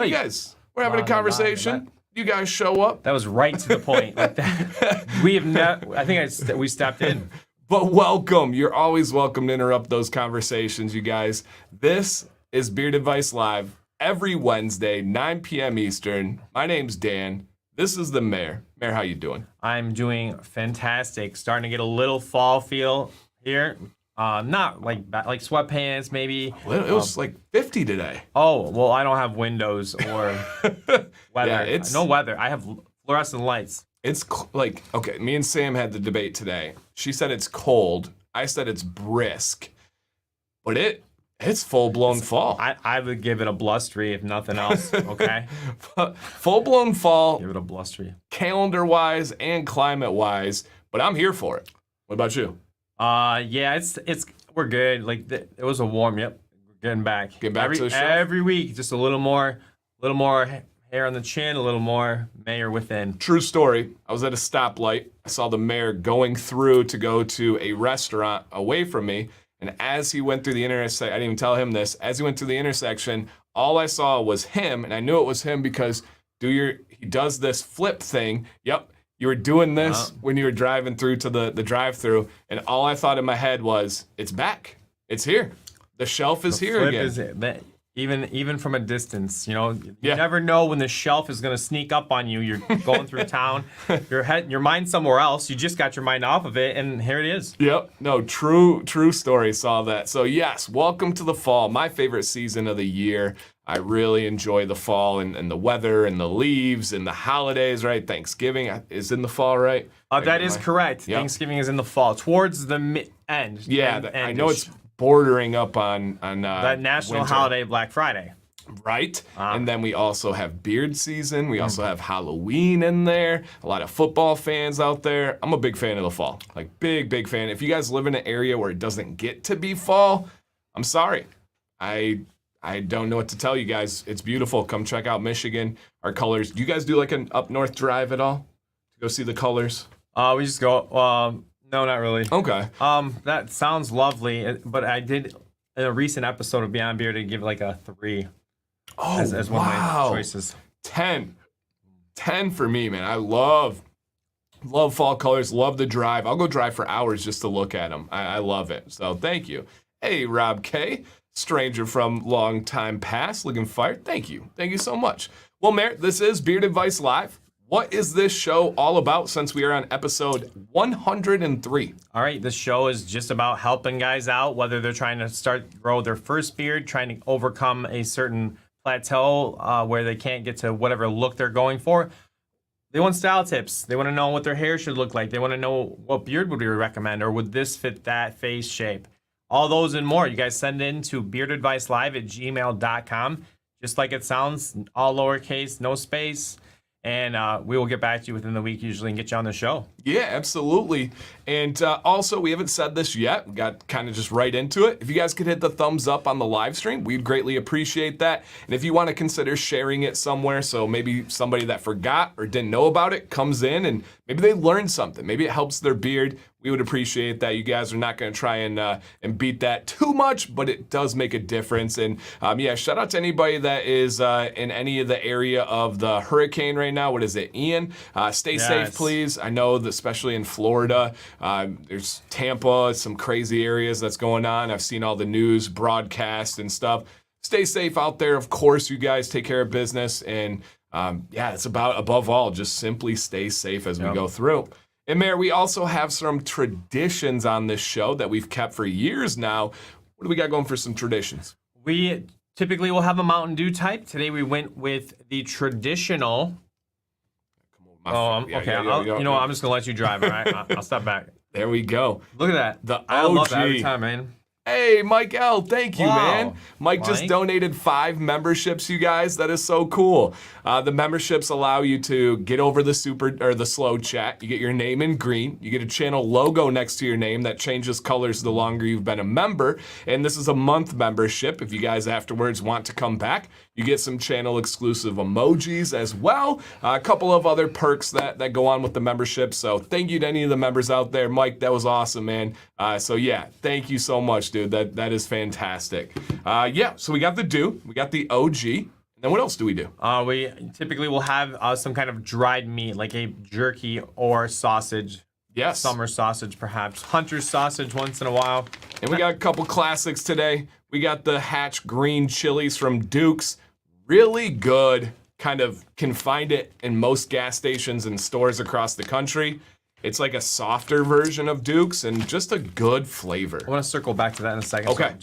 Hey guys, we're having a conversation. You guys show up. That was right to the point. Like that. We have I think we stepped in. But welcome. You're always welcome to interrupt those conversations, you guys. This is Beard Advice Live every Wednesday, 9 p.m. Eastern. My name's Dan. This is the Mayor. Mayor, how you doing? I'm doing fantastic. Starting to get a little fall feel here. Not like sweatpants, maybe. Well, it was like 50 today. Oh, well, I don't have windows or weather. Yeah, no weather. I have fluorescent lights. It's like, okay, me and Sam had the debate today. She said it's cold. I said it's brisk. But it's full-blown fall. I would give it a blustery if nothing else, okay? Full-blown fall. Give it a blustery. Calendar-wise and climate-wise. But I'm here for it. What about you? Yeah, it's we're good. Like it was a warm. Yep, we're getting back. Get back to the show every week. Just a little more hair on the chin, a little more mayor within. True story. I was at a stoplight. I saw the mayor going through to go to a restaurant away from me, and as he went through the intersection, I didn't even tell him this. As he went through the intersection, all I saw was him, and I knew it was him because he does this flip thing. Yep. You were doing this when you were driving through to the drive-thru, and all I thought in my head was, it's back. It's here. The shelf is here again. Even from a distance, you never know when the shelf is going to sneak up on you. You're going through town, your mind's somewhere else. You just got your mind off of it, and here it is. Yep. No, true story. Saw that. So yes, welcome to the fall. My favorite season of the year. I really enjoy the fall and the weather and the leaves and the holidays, right? Thanksgiving is in the fall, right? That is correct. Yep. Thanksgiving is in the fall, towards the end. Yeah, I know it's bordering up on that national winter. Holiday, Black Friday. Right. And then we also have beard season. We also have Halloween in there. A lot of football fans out there. I'm a big fan of the fall. Like big fan. If you guys live in an area where it doesn't get to be fall, I'm sorry. I don't know what to tell you guys. It's beautiful. Come check out Michigan. Our colors. Do you guys do like an up north drive at all to go see the colors? We just go. No, not really. Okay. That sounds lovely, but I did in a recent episode of Beyond Beer to give it like a 3. Oh, as one of my choices. 10 for me, man. I love fall colors. Love the drive. I'll go drive for hours just to look at them. I love it. So thank you. Hey, Rob K. Stranger from long time past, looking fired. Thank you so much. Well, Mayor, this is Beard Advice Live. What is this show all about since we are on episode 103? All right, this show is just about helping guys out, whether they're trying to grow their first beard, trying to overcome a certain plateau where they can't get to whatever look they're going for. They want style tips. They want to know what their hair should look like. They want to know what beard would we recommend, or would this fit that face shape? All those and more, you guys send in to beardadvicelive@gmail.com. Just like it sounds, all lowercase, no space. And we will get back to you within the week usually and get you on the show. Yeah, absolutely. And also, we haven't said this yet. We got kind of just right into it. If you guys could hit the thumbs up on the live stream, we'd greatly appreciate that. And if you want to consider sharing it somewhere, so maybe somebody that forgot or didn't know about it comes in and maybe they learned something. Maybe it helps their beard. We would appreciate that. You guys are not going to try and beat that too much, but it does make a difference. And yeah, shout out to anybody that is in any of the area of the hurricane right now. What is it, Ian? Stay safe, please. I know that especially in Florida, there's Tampa, some crazy areas that's going on. I've seen all the news broadcast and stuff. Stay safe out there. Of course, you guys take care of business. And yeah, it's about, above all, just simply stay safe as we go through. And Mayor, we also have some traditions on this show that we've kept for years now. What do we got going for some traditions? We typically will have a Mountain Dew type. Today we went with the traditional. Okay. You know what? I'm just going to let you drive, all right? I'll step back. There we go. Look at that. The OG. I love that every time, man. Hey, Mike L. Thank you, man. Mike just donated 5 memberships, you guys. That is so cool. The memberships allow you to get over the slow chat. You get your name in green. You get a channel logo next to your name that changes colors the longer you've been a member. And this is a month membership. If you guys afterwards want to come back, you get some channel exclusive emojis as well. A couple of other perks that go on with the membership. So thank you to any of the members out there. Mike, that was awesome, man. So yeah, thank you so much, dude. That is fantastic. Yeah, so we got the Dew. We got the OG. then what else do we do? We typically will have some kind of dried meat, like a jerky or sausage. Yes. Summer sausage, perhaps. Hunter's sausage once in a while. And we got a couple classics today. We got the Hatch green chilies from Duke's. Really good. Kind of can find it in most gas stations and stores across the country. It's like a softer version of Duke's and just a good flavor. I want to circle back to that in a second. Okay.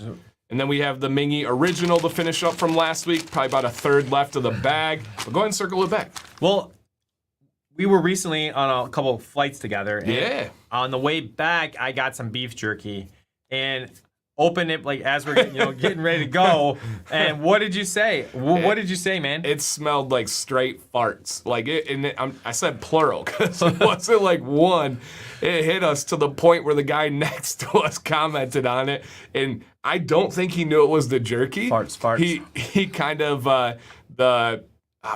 And then we have the Mingy Original to finish up from last week. Probably about a third left of the bag. But go ahead and circle it back. Well, we were recently on a couple of flights together. And Yeah. on the way back, I got some beef jerky and opened it like as we're getting ready to go. And what did you say? What did you say, man? It smelled like straight farts. Like I said plural because it wasn't like one. It hit us to the point where the guy next to us commented on it, and I don't think he knew it was the jerky. Farts. He kind of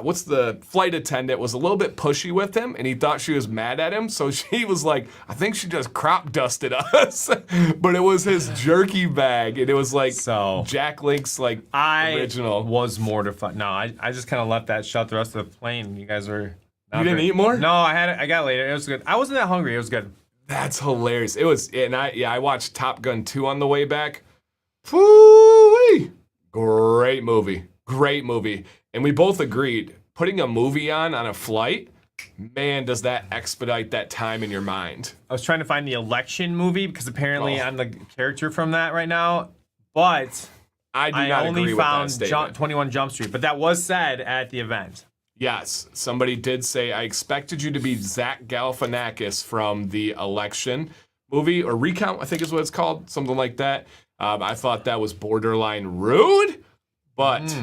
what's the flight attendant was a little bit pushy with him, and he thought she was mad at him, so she was like, I think she just crop dusted us. But it was his jerky bag, and it was like Jack Link's original. I was mortified. No, I just kind of left that shut the rest of the plane. You guys were. You didn't eat more? No, I had it. I got it later. It was good. I wasn't that hungry. It was good. That's hilarious. It was, and I watched Top Gun 2 on the way back. Woo-wee! Great movie. And we both agreed, putting a movie on a flight, man, does that expedite that time in your mind. I was trying to find the election movie because apparently I'm the character from that right now, but I only found 21 Jump Street, but that was said at the event. Yes, somebody did say, I expected you to be Zach Galifianakis from the election movie, or Recount, I think is what it's called, something like that. I thought that was borderline rude, but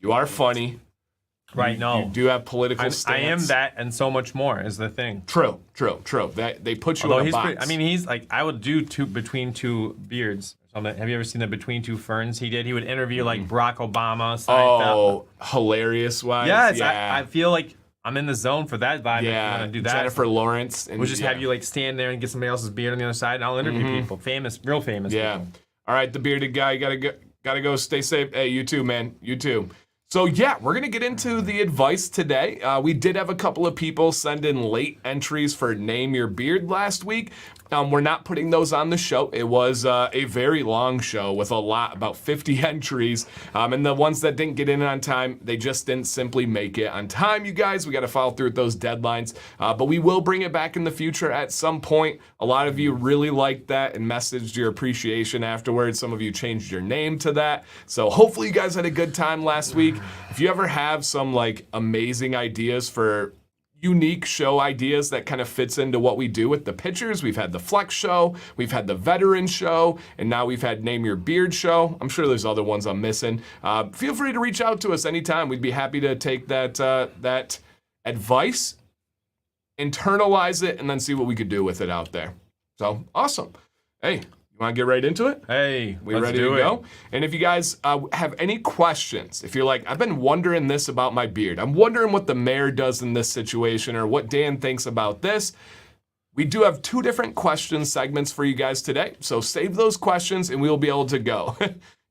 you are funny. Right, You do have political stance. I am that and so much more is the thing. True. That they put you in a box. He's like, I would do between two beards. Have you ever seen the Between Two Ferns he did? He would interview like Barack Obama. Hilarious wise. Yes, yeah. I feel like I'm in the zone for that vibe. Yeah, if you want to do that. Jennifer Lawrence. And we'll just have you like stand there and get somebody else's beard on the other side, and I'll interview people, real famous. Yeah. People. All right, the bearded guy, gotta go. Stay safe. Hey, you too, man. You too. So yeah, we're gonna get into the advice today. We did have a couple of people send in late entries for Name Your Beard last week. We're not putting those on the show. It was a very long show with about 50 entries. And the ones that didn't get in on time, they just didn't simply make it on time, you guys. We got to follow through with those deadlines. But we will bring it back in the future at some point. A lot of you really liked that and messaged your appreciation afterwards. Some of you changed your name to that. So hopefully you guys had a good time last week. If you ever have some amazing ideas for unique show ideas that kind of fits into what we do with the pictures. We've had the Flex show, we've had the Veteran show, and now we've had Name Your Beard show. I'm sure there's other ones I'm missing. Feel free to reach out to us anytime. We'd be happy to take that advice, internalize it, and then see what we could do with it out there. So, awesome. Hey, you want to get right into it? Hey, we ready to go? And if you guys have any questions, if you're like, I've been wondering this about my beard, I'm wondering what the mayor does in this situation or what Dan thinks about this, we do have 2 different question segments for you guys today. So save those questions and we'll be able to go.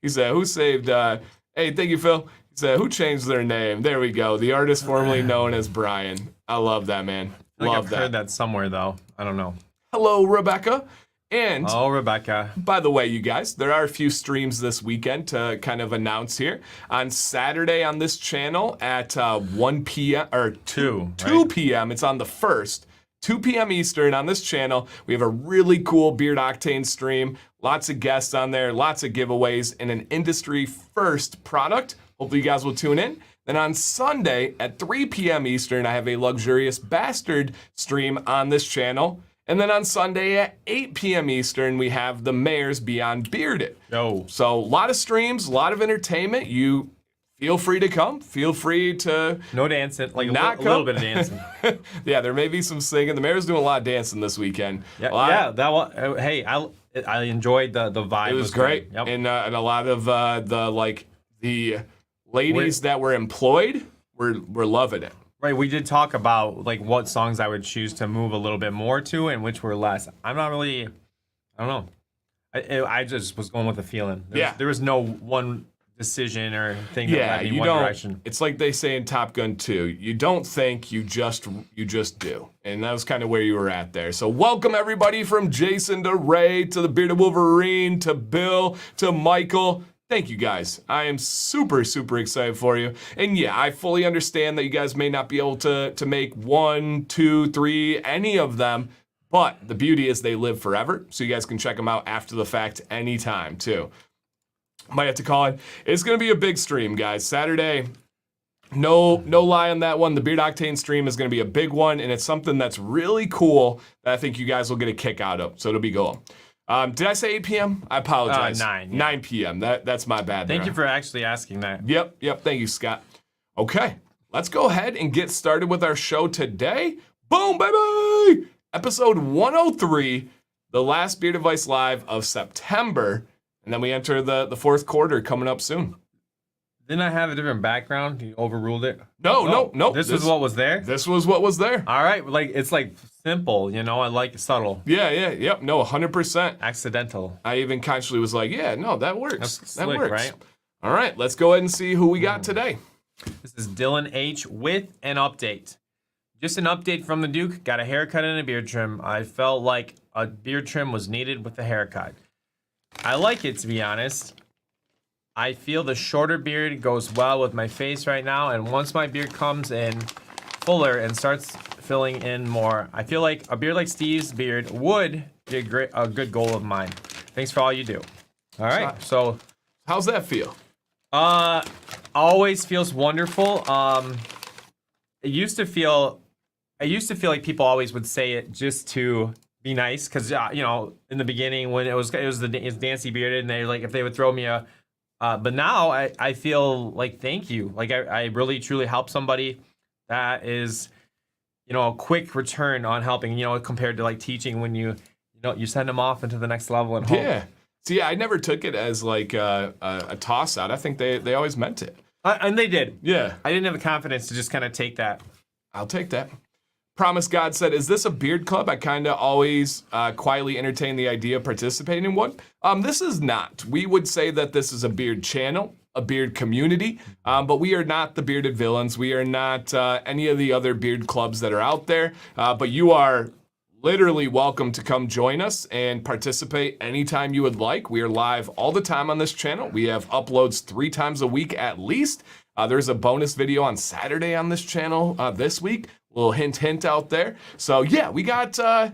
He said, who saved, hey, thank you, Phil. He said, who changed their name? There we go. The artist formerly known as Brian. I love that, man. I've heard that somewhere, though. I don't know. Hello, Rebecca. And Rebecca. By the way, you guys, there are a few streams this weekend to kind of announce here. On Saturday on this channel at 1 p.m. or 2 p.m. It's on the 1st, 2 p.m. Eastern on this channel. We have a really cool Beard Octane stream. Lots of guests on there, lots of giveaways, and an industry first product. Hopefully you guys will tune in. Then on Sunday at 3 p.m. Eastern, I have a Luxurious Bastard stream on this channel. And then on Sunday at 8 p.m. Eastern, we have the Mayor's Beyond Bearded. So a lot of streams, a lot of entertainment. You feel free to come. Feel free to no dancing, a little bit of dancing. Yeah, there may be some singing. The Mayor's doing a lot of dancing this weekend. Yeah, that one. Hey, I enjoyed the vibe. It was great, yep. And a lot of the ladies that were employed were loving it. Right, we did talk about what songs I would choose to move a little bit more to and which were less. I'm not really, I don't know. I just was going with the feeling. There was no one decision or thing that Yeah, led me you one don't. direction. It's like they say in Top Gun 2. You don't think, you just do. And that was kind of where you were at there. So welcome everybody from Jason to Ray to the Bearded Wolverine to Bill to Michael. Thank you guys. I am super, super excited for you. And yeah, I fully understand that you guys may not be able to make 1, 2, 3, any of them. But the beauty is they live forever. So you guys can check them out after the fact anytime too. Might have to call it. It's going to be a big stream, guys. Saturday, no lie on that one. The Beard Octane stream is going to be a big one, and it's something that's really cool that I think you guys will get a kick out of. So it'll be cool. Did I say 8 p.m.? I apologize. 9. Yeah. 9 p.m. That's my bad. Thank you for actually asking that. Yep. Thank you, Scott. Okay, let's go ahead and get started with our show today. Boom, baby! Episode 103, the last Beard Advice Live of September. And then we enter the fourth quarter coming up soon. Didn't I have a different background? You overruled it? No. This was what was there? This was what was there. All right. It's like simple, I like it subtle. Yep. No, 100%. Accidental. I even consciously was like, yeah, no, that works. That's that slick, works. right? All right, let's go ahead and see who we got today. This is Dylan H. with an update. Just an update from the Duke. Got a haircut and a beard trim. I felt like a beard trim was needed with the haircut. I like it, to be honest. I feel the shorter beard goes well with my face right now, and once my beard comes in fuller and starts filling in more, I feel like a beard like Steve's beard would be a good goal of mine. Thanks for all you do. All right, so how's that feel? Always feels wonderful. It used to feel like people always would say it just to be nice, because in the beginning when it was Dancy bearded, and they like if they would throw me a but now I feel like thank you, like I really truly help somebody. That is a quick return on helping, compared to like teaching when you send them off into the next level and hope. Yeah. See, I never took it as like a toss out. I think they always meant it. And they did. Yeah. I didn't have the confidence to just kind of take that. I'll take that. Promise God said, is this a beard club? I kind of always quietly entertain the idea of participating in one. This is not. We would say that this is a beard channel, a beard community, but we are not the Bearded Villains. We are not any of the other beard clubs that are out there, but you are literally welcome to come join us and participate anytime you would like. We are live all the time on this channel. We have uploads 3 times a week at least. There's a bonus video on Saturday on this channel this week. Little hint out there. So yeah, we got so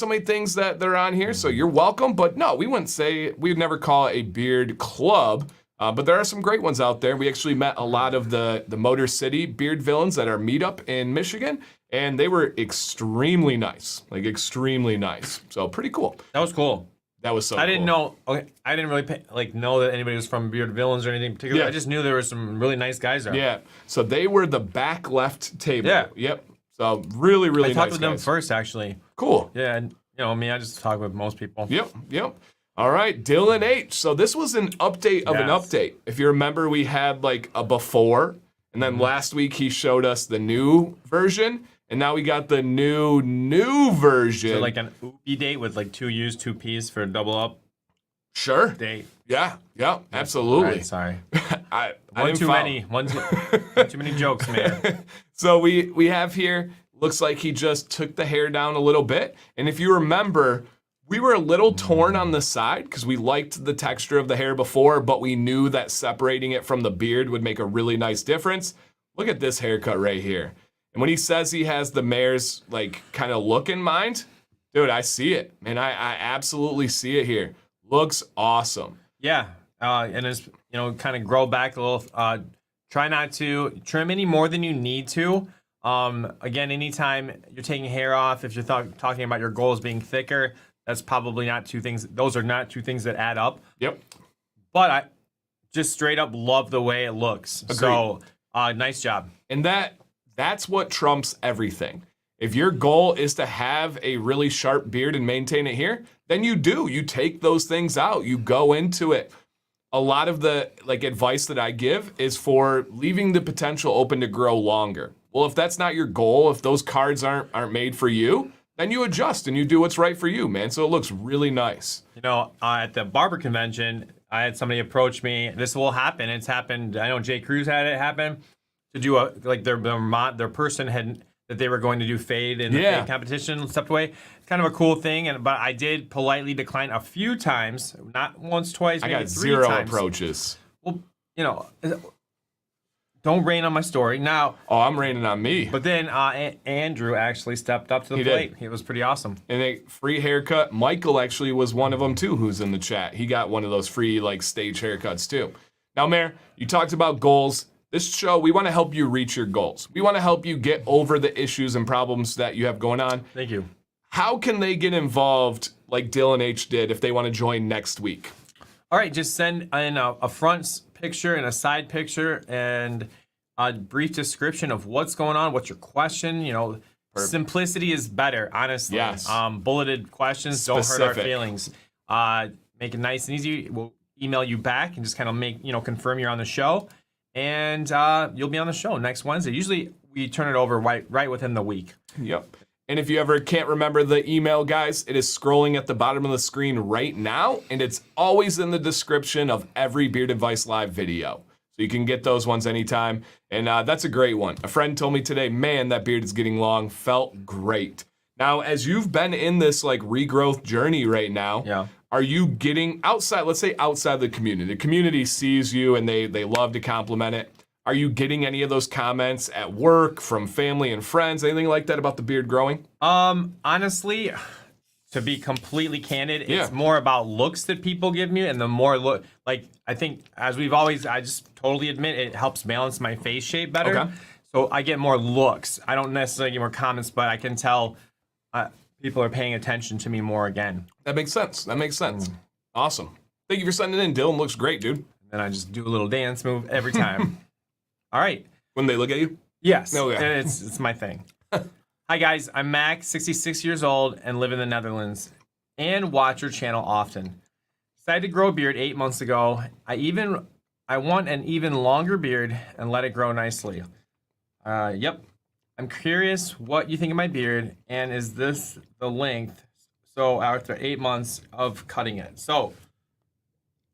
many things that are on here. So you're welcome. But no, we would never call it a beard club. But there are some great ones out there. We actually met a lot of the Motor City beard villains at our meetup in Michigan, and they were extremely nice, like extremely nice. So pretty cool. That was cool. That was so. I didn't cool. know. Okay, I didn't really know that anybody was from Bearded Villains or anything particular. Yeah. I just knew there were some really nice guys there. Yeah. So they were the back left table. Yeah. Yep. So really, really I nice talked with them guys. first, actually. Cool. Yeah, and I just talk with most people. Yep. All right, Dylan H. So this was an update of an update. If you remember, we had like a before, and then last week he showed us the new version, and now we got the new version. So like an OOPy date with like 2 U's, 2 P's for a double up Sure. date. Yeah, absolutely. All right, sorry. I One didn't too follow. many. One too many jokes, man. So we have here, looks like he just took the hair down a little bit. And if you remember, we were a little torn on the side because we liked the texture of the hair before, but we knew that separating it from the beard would make a really nice difference. Look at this haircut right here. And when he says he has the mayor's like kind of look in mind, dude, I see it. Man, I absolutely see it here. Looks awesome. Yeah, and it's kind of grow back a little. Try not to trim any more than you need to. Again, anytime you're taking hair off, if you're talking about your goals being thicker, that's probably not 2 things. Those are not 2 things that add up. Yep. But I just straight up love the way it looks. Agreed. So nice job. And that's what trumps everything. If your goal is to have a really sharp beard and maintain it here, then you do. You take those things out. You go into it. A lot of the advice that I give is for leaving the potential open to grow longer. Well, if that's not your goal, if those cards aren't made for you, then you adjust and you do what's right for you, man. So it looks really nice. At the barber convention, I had somebody approach me. This will happen. It's happened. I know Jay Cruz had it happen to do their person had that they were going to do fade in the fade competition, stepped away. Kind of a cool thing, but I did politely decline a few times, not once, twice, maybe I got 3 0 times. approaches. Well, don't rain on my story now. Oh, I'm raining on me. But then Andrew actually stepped up to the plate. It was pretty awesome. And a free haircut. Michael actually was one of them too, who's in the chat. He got one of those free stage haircuts too. Now, Mayor, you talked about goals. This show, we want to help you reach your goals. We want to help you get over the issues and problems that you have going on. Thank you. How can they get involved like Dylan H did if they want to join next week? All right, just send in a front picture and a side picture and a brief description of what's going on, what's your question. Simplicity is better, honestly. Yes. Bulleted questions don't hurt our feelings. Make it nice and easy. We'll email you back and just kind of confirm you're on the show. And you'll be on the show next Wednesday. Usually we turn it over right within the week. Yep. And if you ever can't remember the email, guys, it is scrolling at the bottom of the screen right now, and it's always in the description of every Beard Advice Live video. So you can get those ones anytime. And that's a great one. A friend told me today, man, that beard is getting long. Felt great. Now, as you've been in this regrowth journey right now, are you getting outside, let's say outside the community sees you and they love to compliment it. Are you getting any of those comments at work, from family and friends, anything like that about the beard growing? Honestly, to be completely candid, it's more about looks that people give me, and the more I think I just totally admit it helps balance my face shape better. Okay. So I get more looks. I don't necessarily get more comments, but I can tell people are paying attention to me more again. That makes sense. Awesome. Thank you for sending in, Dylan. Looks great, dude. And I just do a little dance move every time. All right. When they look at you? Yes. Oh, yeah. It's my thing. Hi, guys. I'm Mac, 66 years old, and live in the Netherlands, and watch your channel often. Decided to grow a beard 8 months ago. I want an even longer beard and let it grow nicely. Yep. I'm curious what you think of my beard, and is this the length? So after 8 months of cutting it.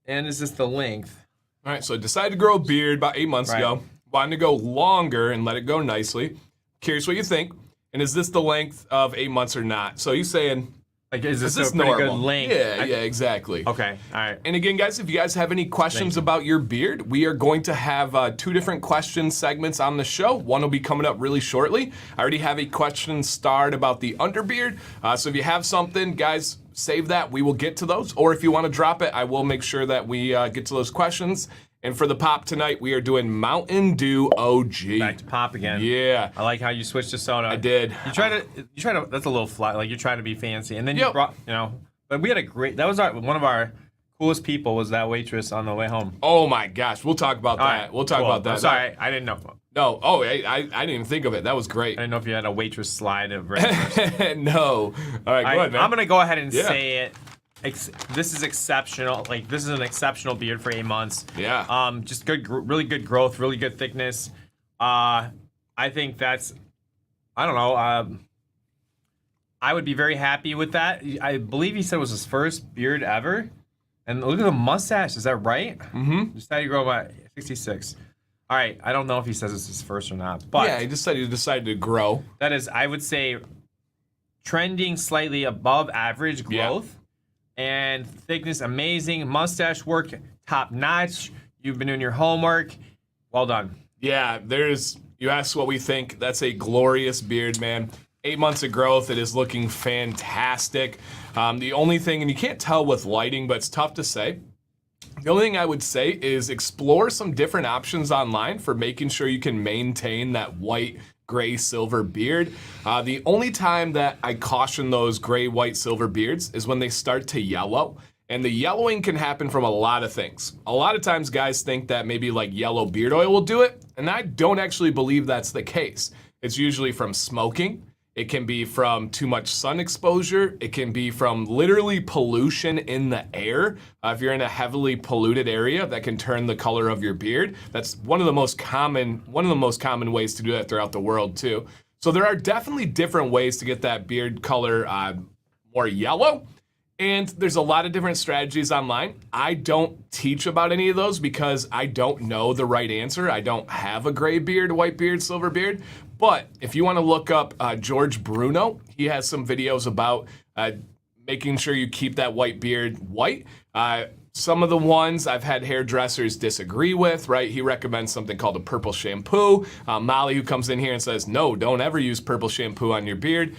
And is this the length? All right, so decided to grow a beard about 8 months ago. Wanted to go longer and let it go nicely. Curious what you think. And is this the length of 8 months or not? So you saying, is this a pretty normal? good length? Yeah, exactly. Okay, all right. And again, guys, if you guys have any questions about your beard, we are going to have 2 different question segments on the show. One will be coming up really shortly. I already have a question starred about the underbeard. So if you have something, guys, save that. We will get to those. Or if you want to drop it, I will make sure that we get to those questions. And for the pop tonight, we are doing Mountain Dew OG. Back to pop again. Yeah. I like how you switched to soda. I did. You try to, that's a little flat, you're trying to be fancy. And then you brought, but we had that was one of our coolest people was that waitress on the way home. Oh my gosh. We'll talk about that. Right. We'll talk about that. I'm sorry, I didn't know. No. Oh, I didn't even think of it. That was great. I didn't know if you had a waitress slide of breakfast. No. All right, go ahead, man. I'm going to go ahead and say it. This is exceptional. This is an exceptional beard for 8 months. Yeah. Just really good growth, really good thickness. I think that's, I don't know. I would be very happy with that. I believe he said it was his first beard ever. And look at the mustache. Is that right? Mm-hmm. Decided to grow by 66. All right. I don't know if he says it's his first or not. But yeah, he decided to grow. That is, I would say, trending slightly above average growth. Yeah. And thickness, amazing. Mustache work, top notch. You've been doing your homework. Well done. Yeah, you asked what we think. That's a glorious beard, man. 8 months of growth. It is looking fantastic. The only thing, and you can't tell with lighting, but it's tough to say. The only thing I would say is explore some different options online for making sure you can maintain that white, gray, silver beard. The only time that I caution those gray, white, silver beards is when they start to yellow. And the yellowing can happen from a lot of things. A lot of times guys think that maybe yellow beard oil will do it, and I don't actually believe that's the case. It's usually from smoking. It can be from too much sun exposure. It can be from literally pollution in the air. If you're in a heavily polluted area, that can turn the color of your beard. That's one of the most common ways to do that throughout the world too. So there are definitely different ways to get that beard color more yellow. And there's a lot of different strategies online. I don't teach about any of those because I don't know the right answer. I don't have a gray beard, white beard, silver beard. But if you want to look up George Bruno, he has some videos about making sure you keep that white beard white. Some of the ones I've had hairdressers disagree with, right? He recommends something called a purple shampoo. Molly, who comes in here and says, no, don't ever use purple shampoo on your beard.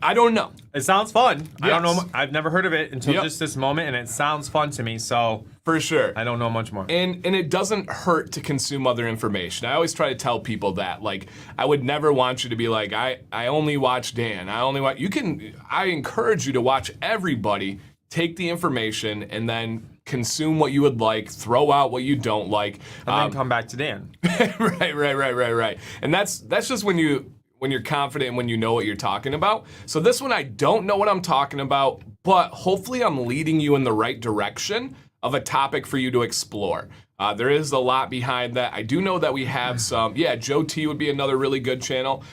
I don't know. It sounds fun. Yes. I don't know. I've never heard of it until just this moment, and it sounds fun to me. So for sure, I don't know much more. And it doesn't hurt to consume other information. I always try to tell people that. Like, I would never want you to be like, I only watch Dan. I encourage you to watch everybody. Take the information and then consume what you would like. Throw out what you don't like, and then come back to Dan. Right. And that's just when you're confident and when you know what you're talking about. So this one, I don't know what I'm talking about, but hopefully I'm leading you in the right direction of a topic for you to explore. There is a lot behind that. I do know that we have some, Joe T would be another really good channel.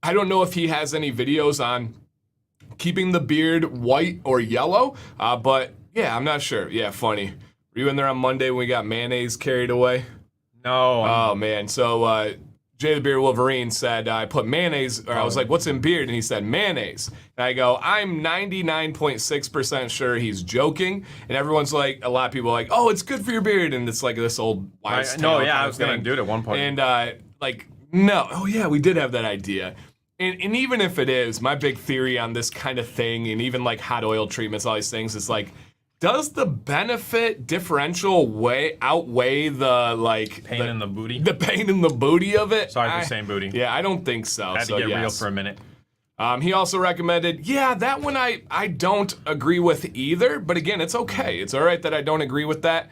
I don't know if he has any videos on keeping the beard white or yellow, but yeah, I'm not sure. Yeah, funny. Were you in there on Monday when we got mayonnaise carried away? No. Oh, man. So, Jay the Beard Wolverine said, I put mayonnaise, or I was like, what's in beard? And he said, mayonnaise. And I go, I'm 99.6% sure he's joking. And everyone's like, a lot of people are like, oh, it's good for your beard. And it's like this old wise tale. No, yeah, I was going to do it at one point. And no. Oh, yeah, we did have that idea. And even if it is, my big theory on this kind of thing, and even like hot oil treatments, all these things, is like, does the benefit differential outweigh the pain in the booty? The pain in the booty of it? Sorry for saying booty. Yeah, I don't think so. I had to get real for a minute. He also recommended, that one I don't agree with either. But again, it's okay. It's all right that I don't agree with that.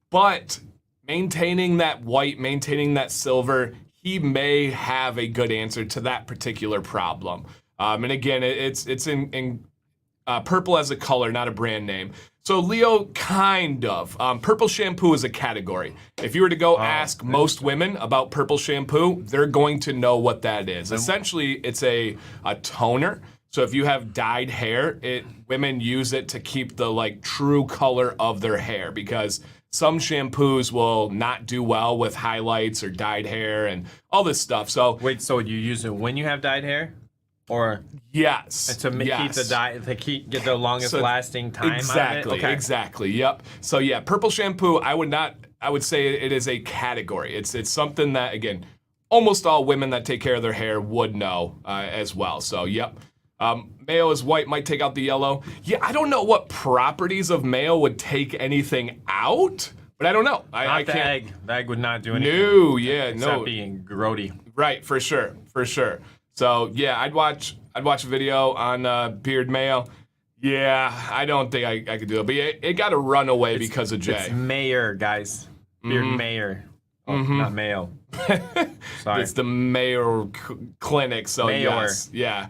But maintaining that white, maintaining that silver, he may have a good answer to that particular problem. And again, it's in purple as a color, not a brand name. So Leo, kind of. Purple shampoo is a category. If you were to go ask most women about purple shampoo, they're going to know what that is. Essentially, it's a toner. So if you have dyed hair, women use it to keep the true color of their hair, because some shampoos will not do well with highlights or dyed hair and all this stuff. So wait, so you use it when you have dyed hair? Or yes, to keep the dye, get the longest lasting time exactly, out of it? Okay. Exactly. Yep. So yeah, purple shampoo. I would say it is a category. It's something that, again, almost all women that take care of their hair would know as well. So yep. Mayo is white, might take out the yellow. Yeah, I don't know what properties of mayo would take anything out, but I don't know. I the can't. egg. The egg would not do anything. No, yeah, except being grody. Right, for sure. So yeah, I'd watch a video on beard mayo. Yeah, I don't think I could do it, but it got to run away because of Jay. It's Mayer, guys. Beard Mayer. Oh, not Mayo. Sorry. It's the Mayo Clinic. So Mayor. Yes, yeah.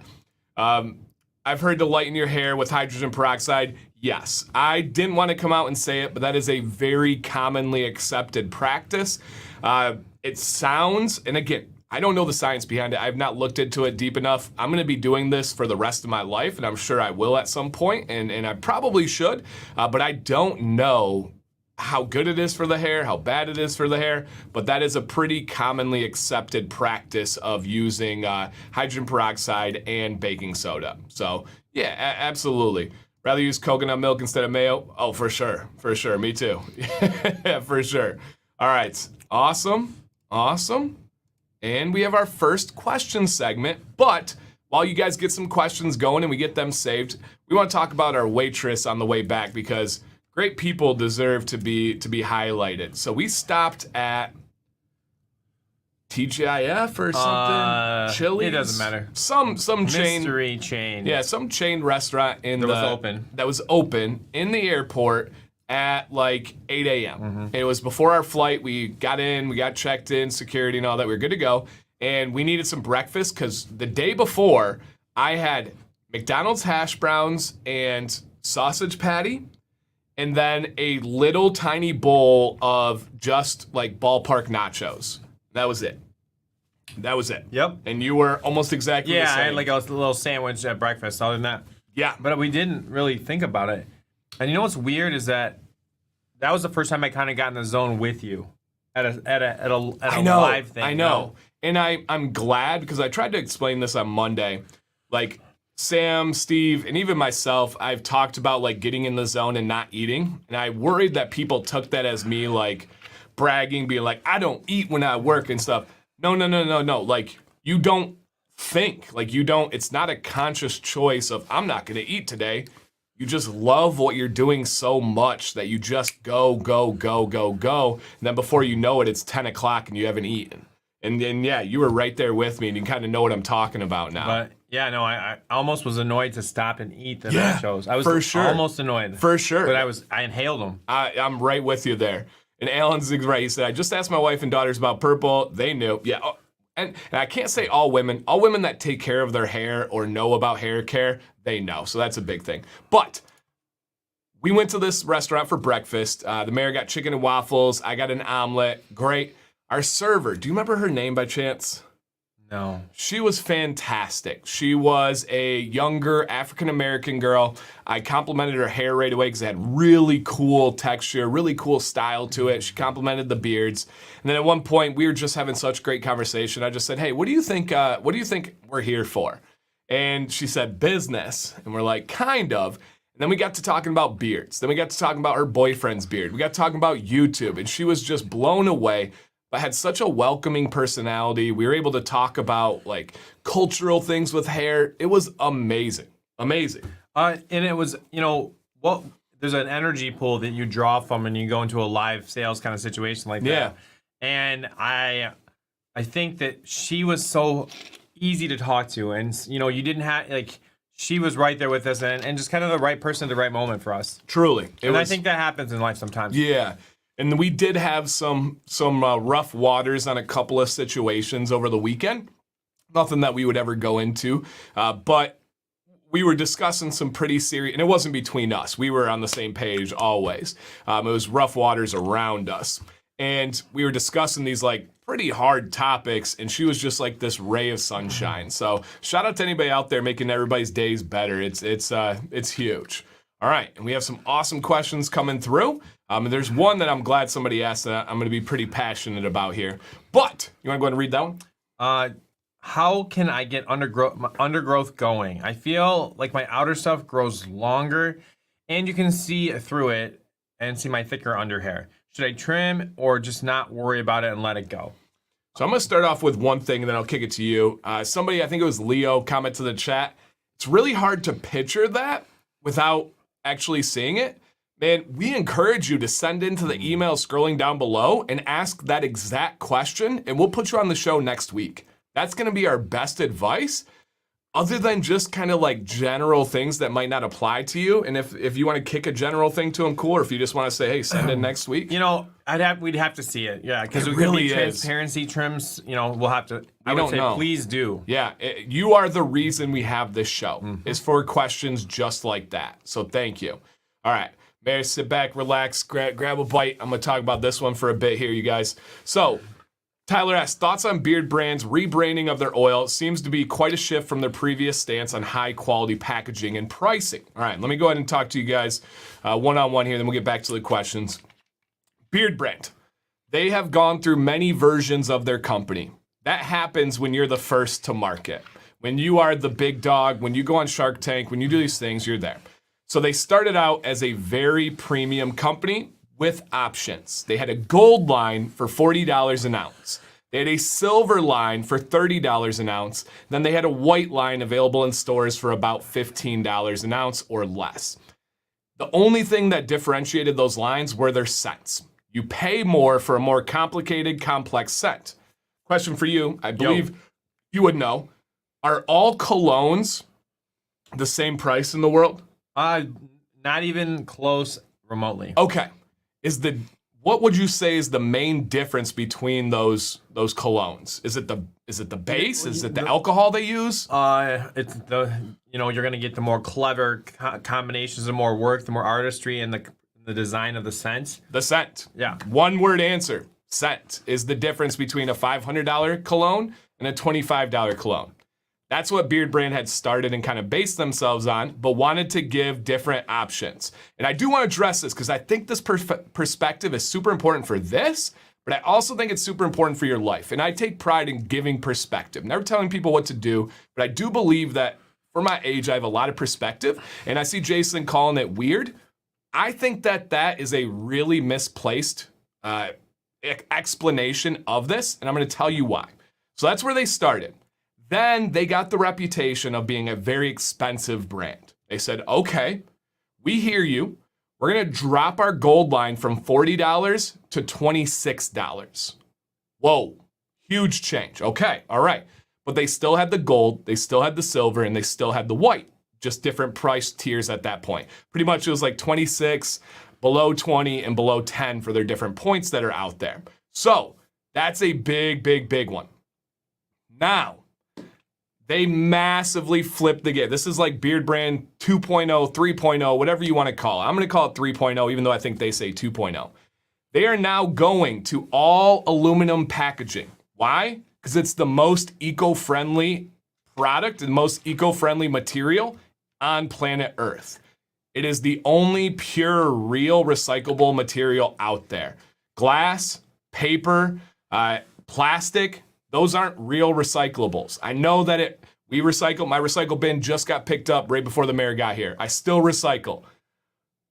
I've heard to lighten your hair with hydrogen peroxide. Yes, I didn't want to come out and say it, but that is a very commonly accepted practice. It sounds, and again, I don't know the science behind it. I've not looked into it deep enough. I'm going to be doing this for the rest of my life, and I'm sure I will at some point, and I probably should, but I don't know how good it is for the hair, how bad it is for the hair, but that is a pretty commonly accepted practice of using hydrogen peroxide and baking soda. So yeah, absolutely. Rather use coconut milk instead of mayo? Oh, for sure, me too. Yeah, for sure. All right, awesome. And we have our first question segment, but while you guys get some questions going and we get them saved, we want to talk about our waitress on the way back, because great people deserve to be highlighted. So we stopped at TGIF or something, Chili's. It doesn't matter. Some chain, mystery chain. Yeah, some chain restaurant that was open in the airport at 8 a.m. It was before our flight. We got in, we got checked in, security and all that. We were good to go, and we needed some breakfast because the day before I had McDonald's hash browns and sausage patty, and then a little tiny bowl of just ballpark nachos. That was it. Yep. And you were almost exactly the same. I had a little sandwich at breakfast. Other than that, Yeah. But we didn't really think about it. And you know what's weird is that was the first time I kind of got in the zone with you at a live thing. I know. And I'm glad because I tried to explain this on Monday. Like Sam, Steve, and even myself, I've talked about like getting in the zone and not eating. And I worried that people took that as me like bragging, being like, I don't eat when I work and stuff. No. Like you don't think, like you don't, it's not a conscious choice of I'm not going to eat today. You just love what you're doing so much that you just go. And then before you know it, it's 10 o'clock and you haven't eaten. And then, yeah, you were right there with me and you kind of know what I'm talking about now. But yeah, no, I almost was annoyed to stop and eat the nachos. I was for sure. almost annoyed. For sure. But I inhaled them. I'm right with you there. And Alan's right. He said, I just asked my wife and daughters about purple. They knew. Yeah. Oh, and I can't say all women that take care of their hair or know about hair care, they know. So that's a big thing. But we went to this restaurant for breakfast. The mayor got chicken and waffles. I got an omelet. Great. Our server, do you remember her name by chance? No. She was fantastic. She was a younger African-American girl. I complimented her hair right away because it had really cool texture, really cool style to it. She complimented the beards. And then at one point, we were just having such great conversation. I just said, hey, what do you think we're here for? And she said, business. And we're like, kind of. And then we got to talking about beards. Then we got to talking about her boyfriend's beard. We got to talking about YouTube. And she was just blown away. But had such a welcoming personality. We were able to talk about like cultural things with hair. It was amazing. Amazing. And it was, there's an energy pool that you draw from when you go into a live sales kind of situation like that. Yeah. And I think that she was so easy to talk to. And, you didn't have, like, she was right there with us and just kind of the right person at the right moment for us. Truly. I think that happens in life sometimes. Yeah. And we did have some rough waters on a couple of situations over the weekend. Nothing that we would ever go into, but we were discussing some pretty serious, and it wasn't between us. We were on the same page always. It was rough waters around us. And we were discussing these like pretty hard topics, and she was just like this ray of sunshine. So shout out to anybody out there making everybody's days better. It's huge. All right, and we have some awesome questions coming through. And there's one that I'm glad somebody asked that I'm going to be pretty passionate about here. But you want to go ahead and read that one? How can I get undergrowth going? I feel like my outer stuff grows longer, and you can see through it and see my thicker under hair. Should I trim or just not worry about it and let it go? So I'm going to start off with one thing, and then I'll kick it to you. Somebody, I think it was Leo, comment to the chat. It's really hard to picture that without actually seeing it. Man, we encourage you to send into the email scrolling down below and ask that exact question, and we'll put you on the show next week. That's going to be our best advice, other than just kind of like general things that might not apply to you. And if you want to kick a general thing to them, cool. Or if you just want to say, hey, send in next week. We'd have to see it. Yeah, because it we really could be is. Transparency trims. We'll have to. I would say, please do. Yeah, you are the reason we have this show. Is for questions just like that. So thank you. All right. Mary, sit back, relax, grab a bite. I'm going to talk about this one for a bit here, you guys. So, Tyler asks, thoughts on Beardbrand's rebranding of their oil? Seems to be quite a shift from their previous stance on high-quality packaging and pricing. All right, let me go ahead and talk to you guys one-on-one here, then we'll get back to the questions. Beardbrand, they have gone through many versions of their company. That happens when you're the first to market. When you are the big dog, when you go on Shark Tank, when you do these things, you're there. So they started out as a very premium company with options. They had a gold line for $40 an ounce. They had a silver line for $30 an ounce. Then they had a white line available in stores for about $15 an ounce or less. The only thing that differentiated those lines were their scents. You pay more for a more complicated, complex scent. Question for you, I believe you would know. Are all colognes the same price in the world? Not even close remotely. Okay. What would you say is the main difference between those colognes? Is it the base? Is it the alcohol they use? It's you're gonna get the more clever combinations, the more work, the more artistry, and the design of the scent. The scent. Yeah. One word answer. Scent is the difference between a $500 cologne and a $25 cologne. That's what Beardbrand had started and kind of based themselves on, but wanted to give different options. And I do want to address this because I think this perspective is super important for this, but I also think it's super important for your life. And I take pride in giving perspective, never telling people what to do, but I do believe that for my age, I have a lot of perspective. And I see Jason calling it weird. I think that is a really misplaced explanation of this, and I'm going to tell you why. So that's where they started. Then they got the reputation of being a very expensive brand. They said, okay, we hear you. We're going to drop our gold line from $40 to $26. Whoa, huge change. Okay, all right. But they still had the gold, they still had the silver, and they still had the white. Just different price tiers at that point. Pretty much it was like 26, below 20, and below 10 for their different points that are out there. So that's a big, big, big one. Now, they massively flipped the game. This is like Beardbrand 2.0, 3.0, whatever you want to call it. I'm going to call it 3.0, even though I think they say 2.0. They are now going to all aluminum packaging. Why? Because it's the most eco-friendly product and most eco-friendly material on planet Earth. It is the only pure, real recyclable material out there. Glass, paper, plastic, those aren't real recyclables. I know that we recycle. My recycle bin just got picked up right before the mayor got here. I still recycle.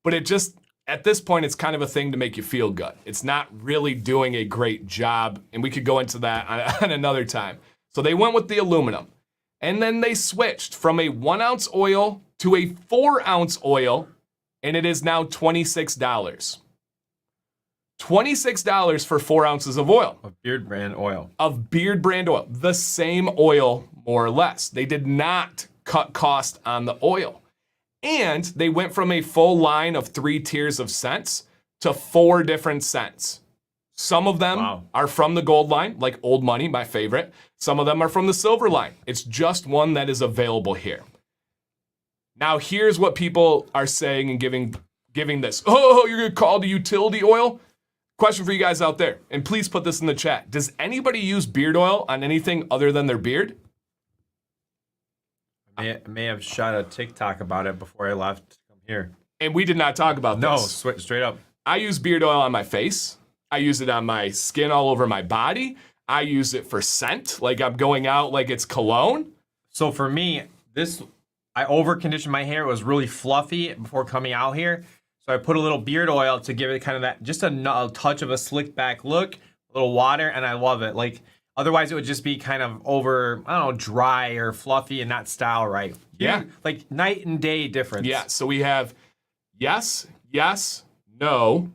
But it just, at this point, it's kind of a thing to make you feel good. It's not really doing a great job, and we could go into that on another time. So they went with the aluminum. And then they switched from a 1 ounce oil to a 4 ounce oil, and it is now $26. $26 for 4 ounces of oil. Of Beardbrand oil. Of Beardbrand oil. The same oil, more or less. They did not cut cost on the oil. And they went from a full line of 3 tiers of scents to 4 different scents. Some of them are from the gold line, like Old Money, my favorite. Some of them are from the silver line. It's just one that is available here. Now, here's what people are saying and giving this. Oh, you're going to call it a utility oil? Question for you guys out there, and please put this in the chat. Does anybody use beard oil on anything other than their beard? I may have shot a TikTok about it before I left to come here. And we did not talk about this. No, straight up. I use beard oil on my face. I use it on my skin all over my body. I use it for scent, like I'm going out like it's cologne. So for me, I over-conditioned my hair. It was really fluffy before coming out here. So I put a little beard oil to give it kind of that, just a touch of a slick back look, a little water, and I love it. Like, otherwise it would just be kind of over, I don't know, dry or fluffy and not style right. Yeah. Like night and day difference. Yeah, so we have yes, yes, no.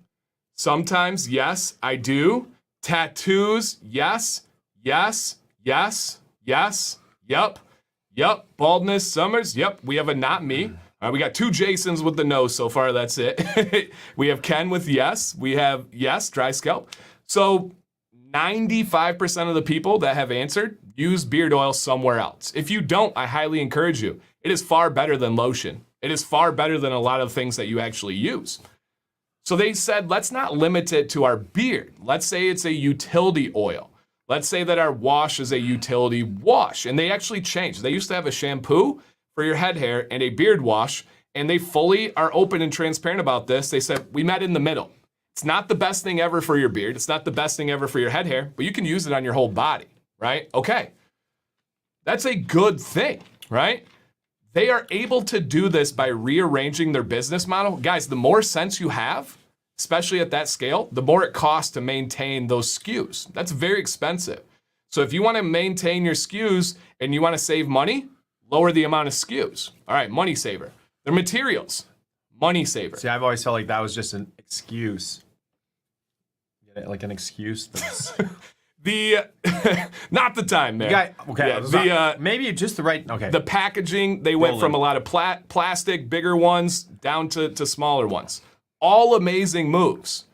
Sometimes, yes, I do. Tattoos, yes, yes, yes, yes, yep, yep. Baldness, Summers, yep. We have a not me. We got 2 Jasons with the no so far, that's it. We have Ken with yes. We have yes, dry scalp. So 95% of the people that have answered use beard oil somewhere else. If you don't, I highly encourage you. It is far better than lotion. It is far better than a lot of things that you actually use. So they said, let's not limit it to our beard. Let's say it's a utility oil. Let's say that our wash is a utility wash. And they actually changed. They used to have a shampoo for your head hair and a beard wash, and they fully are open and transparent about this. They said, we met in the middle. It's not the best thing ever for your beard. It's not the best thing ever for your head hair, but you can use it on your whole body, right? Okay. That's a good thing, right? They are able to do this by rearranging their business model. Guys, the more scents you have, especially at that scale, the more it costs to maintain those SKUs. That's very expensive. So if you want to maintain your SKUs and you want to save money, lower the amount of SKUs. All right, money saver. Their materials, money saver. See, I've always felt like that was just an excuse. Like an excuse. Not the time, man. Maybe just the right. Okay. The packaging, they went from a lot of plastic, bigger ones, down to smaller ones. All amazing moves,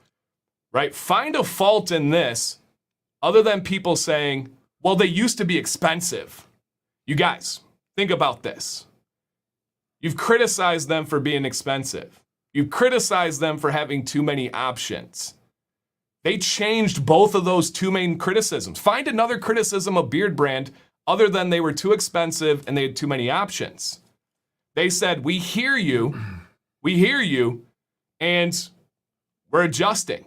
right? Find a fault in this, other than people saying, "Well, they used to be expensive." You guys, think about this. You've criticized them for being expensive. You've criticized them for having too many options. They changed both of those 2 main criticisms. Find another criticism of Beardbrand other than they were too expensive and they had too many options. They said, we hear you, and we're adjusting.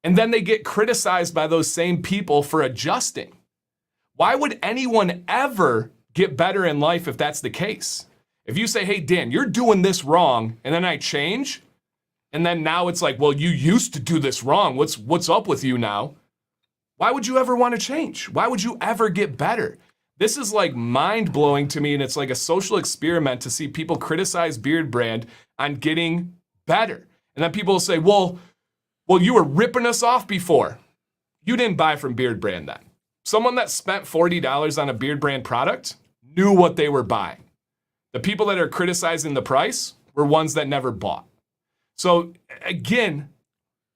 And then they get criticized by those same people for adjusting. Why would anyone ever get better in life if that's the case? If you say, hey, Dan, you're doing this wrong, and then I change, and then now it's like, well, you used to do this wrong. What's up with you now? Why would you ever want to change? Why would you ever get better? This is like mind-blowing to me, and it's like a social experiment to see people criticize Beardbrand on getting better. And then people will say, well, you were ripping us off before. You didn't buy from Beardbrand then. Someone that spent $40 on a Beardbrand product knew what they were buying. The people that are criticizing the price were ones that never bought. So again,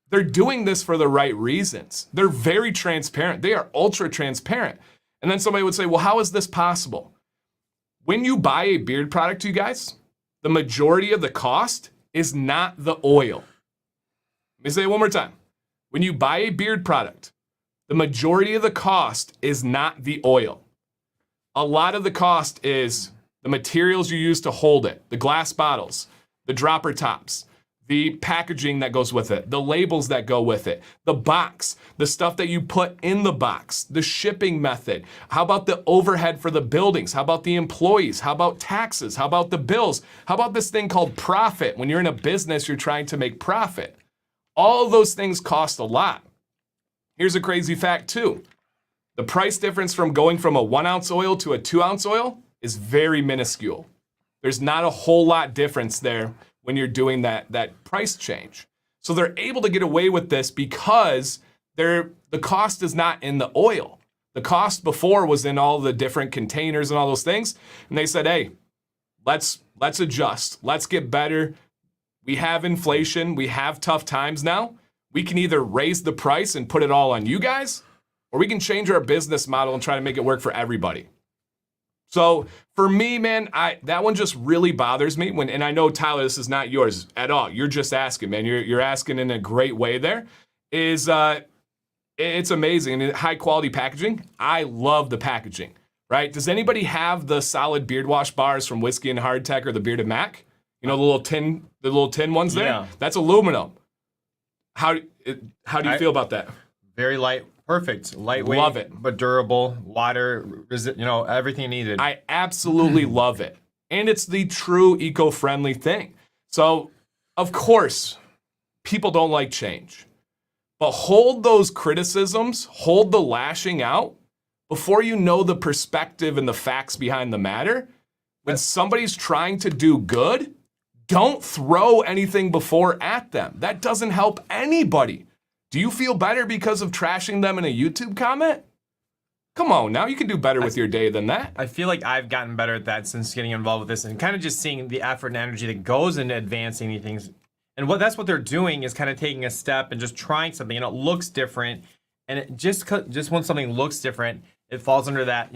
they're doing this for the right reasons. They're very transparent. They are ultra transparent. And then somebody would say, well, how is this possible? When you buy a beard product, you guys, the majority of the cost is not the oil. Let me say it one more time. When you buy a beard product, the majority of the cost is not the oil. A lot of the cost is the materials you use to hold it, the glass bottles, the dropper tops, the packaging that goes with it, the labels that go with it, the box, the stuff that you put in the box, the shipping method. How about the overhead for the buildings? How about the employees? How about taxes? How about the bills? How about this thing called profit? When you're in a business, you're trying to make profit. All of those things cost a lot. Here's a crazy fact too. The price difference from going from a 1 ounce oil to a 2 ounce oil is very minuscule. There's not a whole lot difference there when you're doing that price change. So they're able to get away with this because the cost is not in the oil. The cost before was in all the different containers and all those things. And they said, hey, let's adjust. Let's get better. We have inflation. We have tough times now. We can either raise the price and put it all on you guys, or we can change our business model and try to make it work for everybody. So for me, man, that one just really bothers me. And I know, Tyler, this is not yours at all. You're just asking, man. You're asking in a great way there. It's amazing. And high quality packaging, I love the packaging, right? Does anybody have the solid beard wash bars from Whiskey and Hardtack or the Bearded Mac? You know, the little tin ones there? Yeah. That's aluminum. How do you feel about that? Very light. Perfect. Lightweight. Love it. But durable. Water, everything needed. I absolutely love it. And it's the true eco-friendly thing. So, of course, people don't like change. But hold those criticisms, hold the lashing out before you know the perspective and the facts behind the matter. When somebody's trying to do good, don't throw anything before at them. That doesn't help anybody. Do you feel better because of trashing them in a YouTube comment? Come on, now you can do better with your day than that. I feel like I've gotten better at that since getting involved with this and kind of just seeing the effort and energy that goes into advancing these things. And that's what they're doing is kind of taking a step and just trying something. It looks different. And it just when something looks different, it falls under that,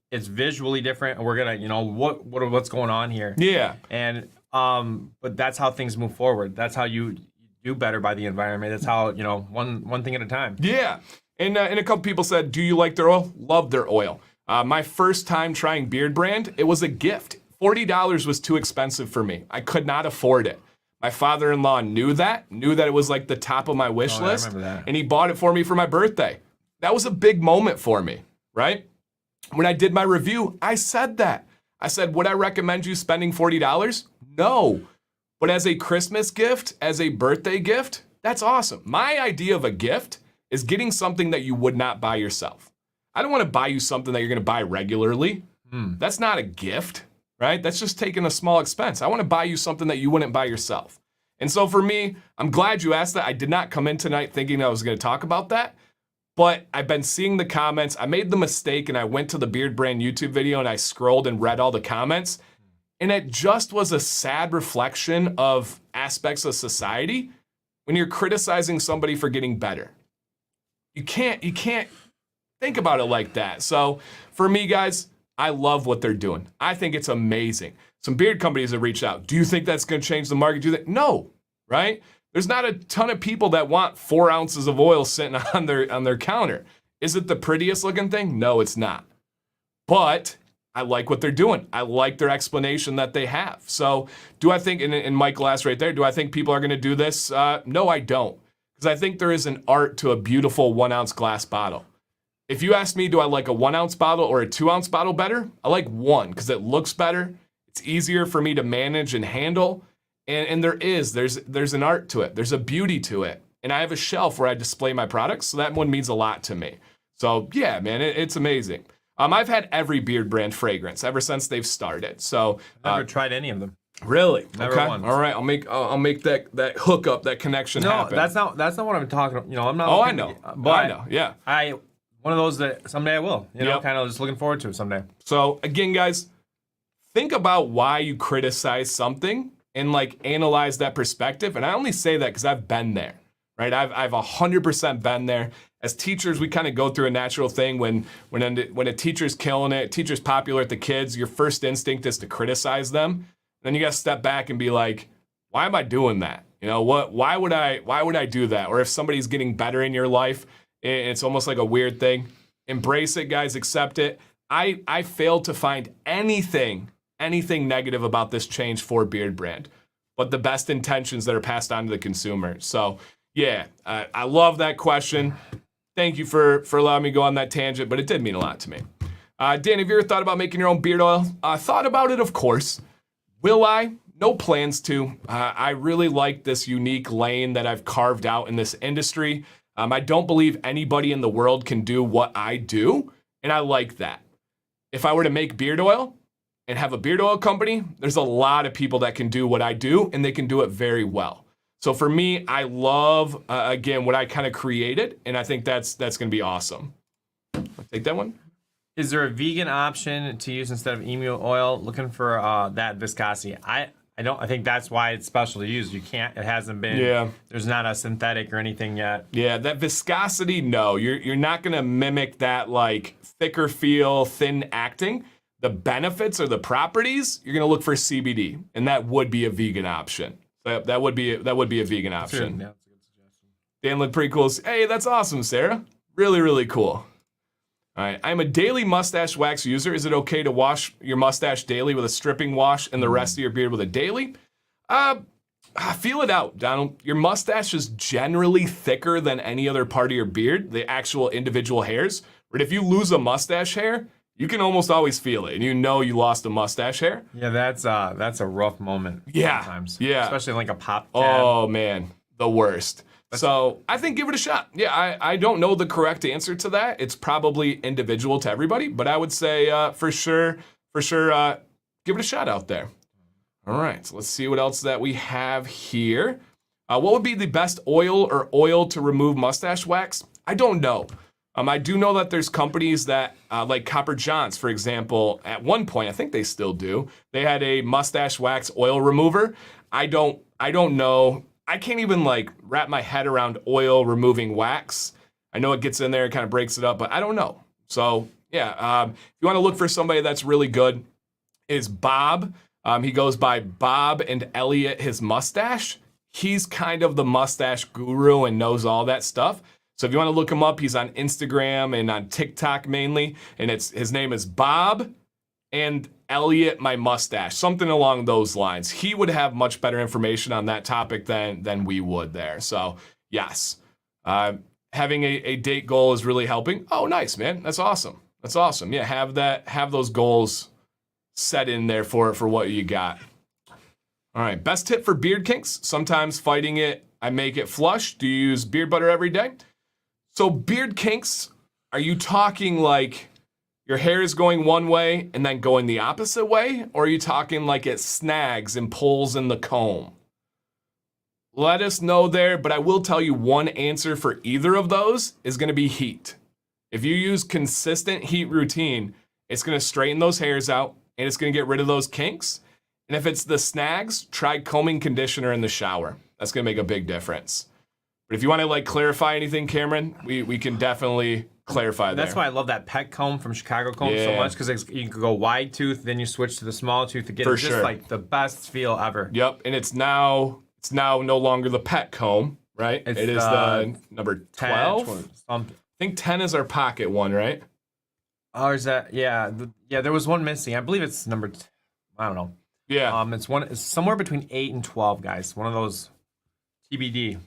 it's visually different. And we're going to, what's going on here? Yeah. And, but that's how things move forward. That's how you do better by the environment. That's how, one thing at a time. Yeah. And a couple people said, do you like their oil? Love their oil. My first time trying Beardbrand, it was a gift. $40 was too expensive for me. I could not afford it. My father-in-law knew that it was like the top of my wish list. I remember that. And he bought it for me for my birthday. That was a big moment for me, right? When I did my review, I said that. I said, would I recommend you spending $40? No. But as a Christmas gift, as a birthday gift, that's awesome. My idea of a gift is getting something that you would not buy yourself. I don't want to buy you something that you're going to buy regularly. That's not a gift, right? That's just taking a small expense. I want to buy you something that you wouldn't buy yourself. And so for me, I'm glad you asked that. I did not come in tonight thinking I was going to talk about that, but I've been seeing the comments. I made the mistake and I went to the Beardbrand YouTube video and I scrolled and read all the comments. And it just was a sad reflection of aspects of society when you're criticizing somebody for getting better. You can't think about it like that. So for me, guys, I love what they're doing. I think it's amazing. Some beard companies have reached out. Do you think that's going to change the market? Do you think? No, right? There's not a ton of people that want 4 ounces of oil sitting on their counter. Is it the prettiest looking thing? No, it's not. but I like what they're doing. I like their explanation that they have. So do I think, and Michael asked right there, do I think people are going to do this? No, I don't. Because I think there is an art to a beautiful 1 ounce glass bottle. If you ask me, do I like a 1 ounce bottle or a 2 ounce bottle better? I like one because it looks better. It's easier for me to manage and handle. And there's an art to it. There's a beauty to it. And I have a shelf where I display my products. So that one means a lot to me. So yeah, man, it's amazing. I've had every Beardbrand fragrance ever since they've started. So never tried any of them. Really? Never okay. once. All right. I'll make that hookup, that connection happen. No, that's not what I'm talking about. I'm not. Oh, I know. But I know. Yeah. One of those that someday I will. Kind of just looking forward to it someday. So again, guys, think about why you criticize something and like analyze that perspective. And I only say that because I've been there, right? I've 100% been there. As teachers, we kind of go through a natural thing when a teacher's killing it, teacher's popular at the kids, your first instinct is to criticize them. Then you got to step back and be like, why am I doing that? Why would I do that? Or if somebody's getting better in your life, it's almost like a weird thing. Embrace it, guys, accept it. I failed to find anything negative about this change for Beardbrand, but the best intentions that are passed on to the consumer. So yeah, I love that question. Thank you for allowing me to go on that tangent, but it did mean a lot to me. Dan, have you ever thought about making your own beard oil? Thought about it, of course. Will I? No plans to. I really like this unique lane that I've carved out in this industry. I don't believe anybody in the world can do what I do, and I like that. If I were to make beard oil and have a beard oil company, there's a lot of people that can do what I do, and they can do it very well. So for me, I love, again, what I kind of created, and I think that's going to be awesome. I'll take that one. Is there a vegan option to use instead of emu oil? Looking for that viscosity. I think that's why it's special to use. It hasn't been, there's not a synthetic or anything yet. Yeah, that viscosity, no. You're not going to mimic that like thicker feel, thin acting. The benefits or the properties, you're going to look for CBD, and that would be a vegan option. That would be a vegan option. Yeah, that's a good suggestion. Dan looked pretty cool. Hey, that's awesome, Sarah. Really, really cool. All right, I'm a daily mustache wax user. Is it okay to wash your mustache daily with a stripping wash and the rest of your beard with a daily? Feel it out, Donald. Your mustache is generally thicker than any other part of your beard, the actual individual hairs. But if you lose a mustache hair, you can almost always feel it, and you lost a mustache hair. Yeah, that's a rough moment. Yeah, sometimes. Yeah, especially like a pop tab. Oh man, the worst. So I think give it a shot. Yeah, I don't know the correct answer to that. It's probably individual to everybody, but I would say for sure, give it a shot out there. All right, so let's see what else that we have here. What would be the best oil to remove mustache wax? I don't know. I do know that there's companies that, like Copper Johns, for example, at one point, I think they still do, they had a mustache wax oil remover. I don't know. I can't even like wrap my head around oil removing wax. I know it gets in there and kind of breaks it up, but I don't know. So yeah, if you want to look for somebody that's really good, is Bob. He goes by Bob and Elliot, his mustache. He's kind of the mustache guru and knows all that stuff. So if you want to look him up, he's on Instagram and on TikTok mainly, and his name is Bob and Elliot my mustache, something along those lines. He would have much better information on that topic than we would there. So yes, having a date goal is really helping. Oh, nice, man. That's awesome. That's awesome. Yeah, have those goals set in there for what you got. All right, best tip for beard kinks. Sometimes fighting it, I make it flush. Do you use beard butter every day? So beard kinks, are you talking like your hair is going one way and then going the opposite way? Or are you talking like it snags and pulls in the comb? Let us know there, but I will tell you one answer for either of those is gonna be heat. If you use consistent heat routine, it's gonna straighten those hairs out and it's gonna get rid of those kinks. And if it's the snags, try combing conditioner in the shower. That's gonna make a big difference. But if you want to like clarify anything, Cameron, we can definitely clarify there. That's why I love that pet comb from Chicago Comb so much, because you can go wide tooth, then you switch to the small tooth to get just like the best feel ever. Yep, and it's now no longer the pet comb, right? It is the number 12. I think 10 is our pocket one, right? Oh, is that? Yeah, there was one missing. I believe it's number. I don't know. Yeah. It's somewhere between 8 and 12, guys. One of those TBD.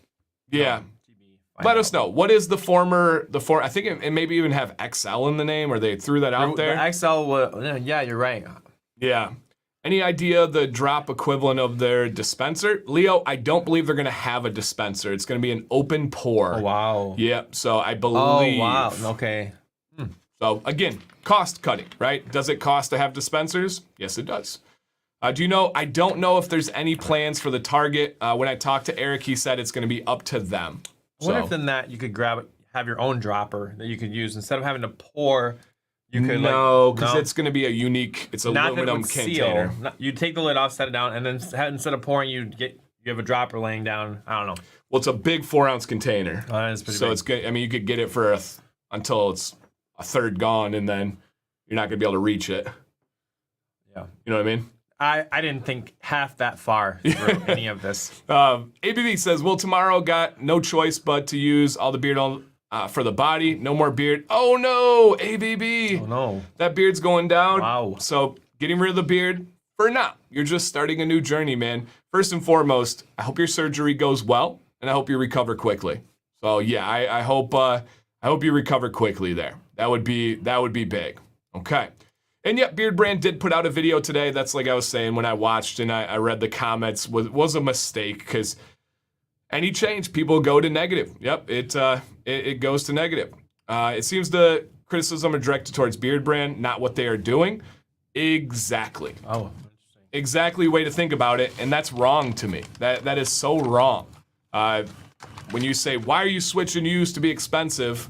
Yeah. No, TBD. Let us know. What is the former? I think it maybe even have XL in the name, or they threw that out there. The XL. Yeah, you're right. Yeah. Any idea the drop equivalent of their dispenser? Leo, I don't believe they're going to have a dispenser. It's going to be an open pour. Oh, wow. Yep. So I believe. Oh, wow. Okay. So again, cost cutting, right? Does it cost to have dispensers? Yes, it does. Do you know? I don't know if there's any plans for the Target. When I talked to Eric, he said it's going to be up to them. I wonder if in that you could have your own dropper that you could use instead of having to pour. You could because it's going to be a unique. It's aluminum container. You take the lid off, set it down, and then instead of pouring, you have a dropper laying down. I don't know. Well, it's a big 4-ounce container. Oh, that is pretty so big. It's good. I mean, you could get it for until it's a third gone, and then you're not going to be able to reach it. Yeah. You know what I mean? I didn't think half that far through any of this. ABB says, well, tomorrow got no choice but to use all the beard oil for the body. No more beard. Oh, no, ABB. Oh, no. That beard's going down. Wow. So getting rid of the beard for now. You're just starting a new journey, man. First and foremost, I hope your surgery goes well, and I hope you recover quickly. So, yeah, I hope you recover quickly there. That would be big. Okay. And yet, Beardbrand did put out a video today. That's like I was saying when I watched and I read the comments was a mistake because any change, people go to negative. Yep, it goes to negative. It seems the criticism are directed towards Beardbrand, not what they are doing. Exactly. Oh, interesting. Exactly way to think about it, and that's wrong to me. That is so wrong. When you say, why are you switching used to be expensive?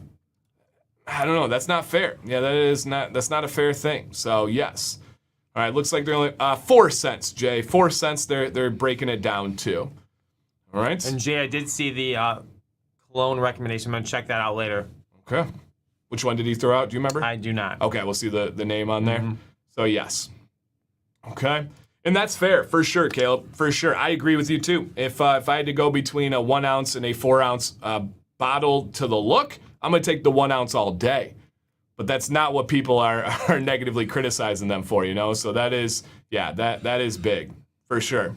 I don't know. That's not fair. Yeah, that's not a fair thing. So yes. All right. Looks like they're only 4 cents, Jay. 4 cents. They're breaking it down to. All right. And Jay, I did see the cologne recommendation. I'm gonna check that out later. Okay. Which one did he throw out? Do you remember? I do not. Okay. We'll see the name on there. So yes. Okay. And that's fair for sure, Caleb. For sure. I agree with you too. If I had to go between a 1 ounce and a 4 ounce bottle to the look, I'm going to take the 1 ounce all day. But that's not what people are negatively criticizing them for, you know? So that is big, for sure.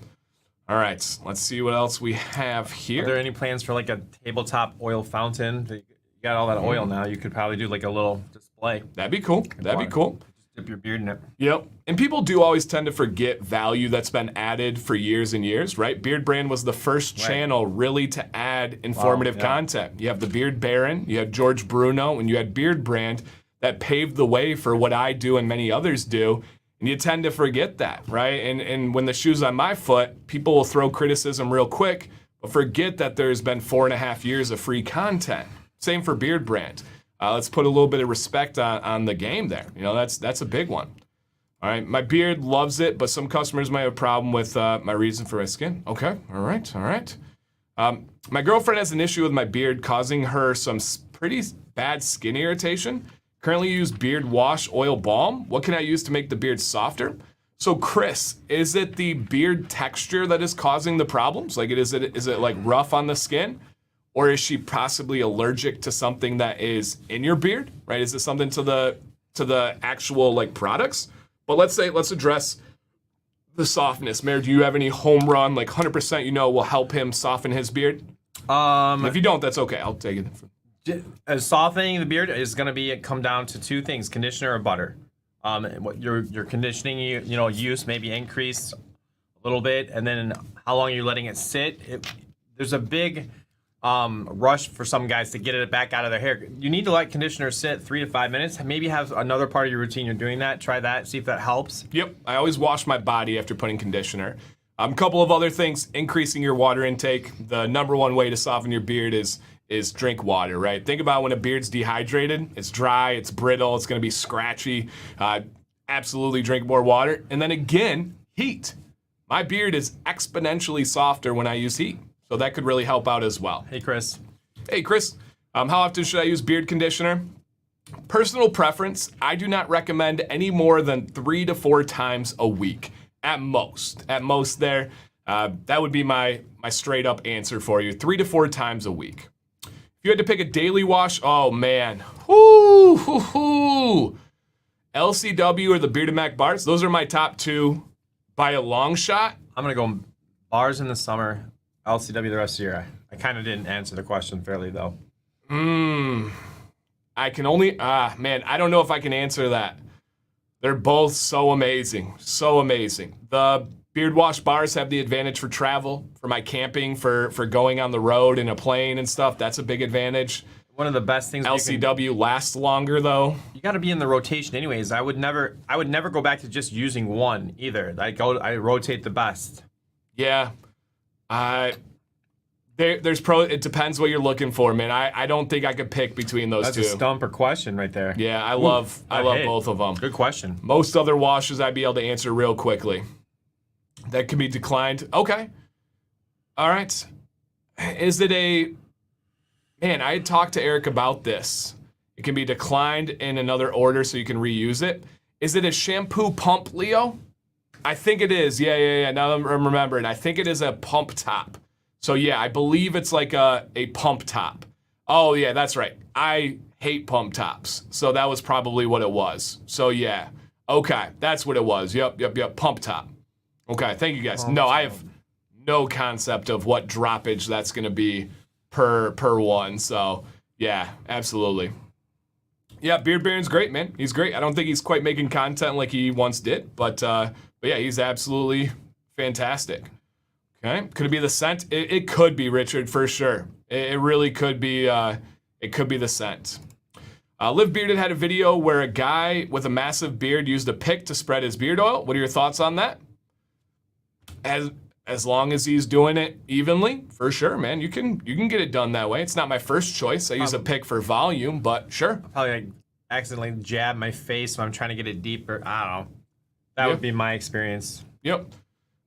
All right, let's see what else we have here. Are there any plans for like a tabletop oil fountain? You got all that oil now. You could probably do like a little display. That'd be cool. That'd be cool. Just dip your beard in it. Yep. And people do always tend to forget value that's been added for years and years, right? Beardbrand was the first channel really to add informative content. You have the Beard Baron, you had George Bruno, and you had Beardbrand that paved the way for what I do and many others do. And you tend to forget that, right? And when the shoe's on my foot, people will throw criticism real quick, but forget that there's been 4.5 years of free content. Same for Beardbrand. Let's put a little bit of respect on the game there. You know, that's a big one. All right, my beard loves it, but some customers might have a problem with my reason for my skin. Okay, all right. My girlfriend has an issue with my beard causing her some pretty bad skin irritation. Currently use beard wash oil balm. What can I use to make the beard softer? So Chris, is it the beard texture that is causing the problems? Like is it like rough on the skin? Or is she possibly allergic to something that is in your beard, right? Is it something to the actual like products? But let's address the softness. Mayor, do you have any home run, like 100% will help him soften his beard? If you don't, that's okay. I'll take it. Softening the beard is going to come down to two things: conditioner or butter. What your conditioning use maybe increase a little bit, and then how long you're letting it sit. There's a big rush for some guys to get it back out of their hair. You need to let conditioner sit 3 to 5 minutes. Maybe have another part of your routine you're doing that. Try that. See if that helps. Yep. I always wash my body after putting conditioner. A couple of other things: increasing your water intake. The number one way to soften your beard is drink water, right? Think about when a beard's dehydrated. It's dry, it's brittle, it's gonna be scratchy. Absolutely drink more water. And then again, heat. My beard is exponentially softer when I use heat. So that could really help out as well. Hey, Chris. Hey, Chris. How often should I use beard conditioner? Personal preference, I do not recommend any more than 3 to 4 times a week. At most there. That would be my straight up answer for you. 3 to 4 times a week. If you had to pick a daily wash, oh man. LCW or the Bearded Mac bars. Those are my top two by a long shot. I'm going to go bars in the summer, LCW the rest of the year. I kind of didn't answer the question fairly, though. I can only, man, I don't know if I can answer that. They're both so amazing. So amazing. The Beard Wash bars have the advantage for travel, for my camping, for going on the road in a plane and stuff. That's a big advantage. One of the best things. LCW lasts longer though. You got to be in the rotation anyways. I would never go back to just using one either. I rotate the best. Yeah. It depends what you're looking for, man. I don't think I could pick between those two. That's a stumper question right there. Yeah, I love both of them. Good question. Most other washes I'd be able to answer real quickly. That can be declined. Okay. All right. Is it a... Man, I had talked to Eric about this. It can be declined in another order so you can reuse it. Is it a shampoo pump, Leo? I think it is. Yeah. Now I'm remembering. I think it is a pump top. So yeah, I believe it's like a pump top. Oh yeah, that's right. I hate pump tops. So that was probably what it was. So yeah. Okay, that's what it was. Yep. Pump top. Okay, thank you guys. No, I have no concept of what droppage that's gonna be per one. So yeah, absolutely. Yeah, Beardbrand's great, man. He's great. I don't think he's quite making content like he once did, but yeah, he's absolutely fantastic. Okay, could it be the scent? It could be, Richard, for sure. It really could be. It could be the scent. Live Bearded had a video where a guy with a massive beard used a pick to spread his beard oil. What are your thoughts on that? As long as he's doing it evenly, for sure, man. You can get it done that way. It's not my first choice. I use a pick for volume, but sure. Probably like accidentally jab my face when I'm trying to get it deeper. I don't know. That would be my experience. Yep.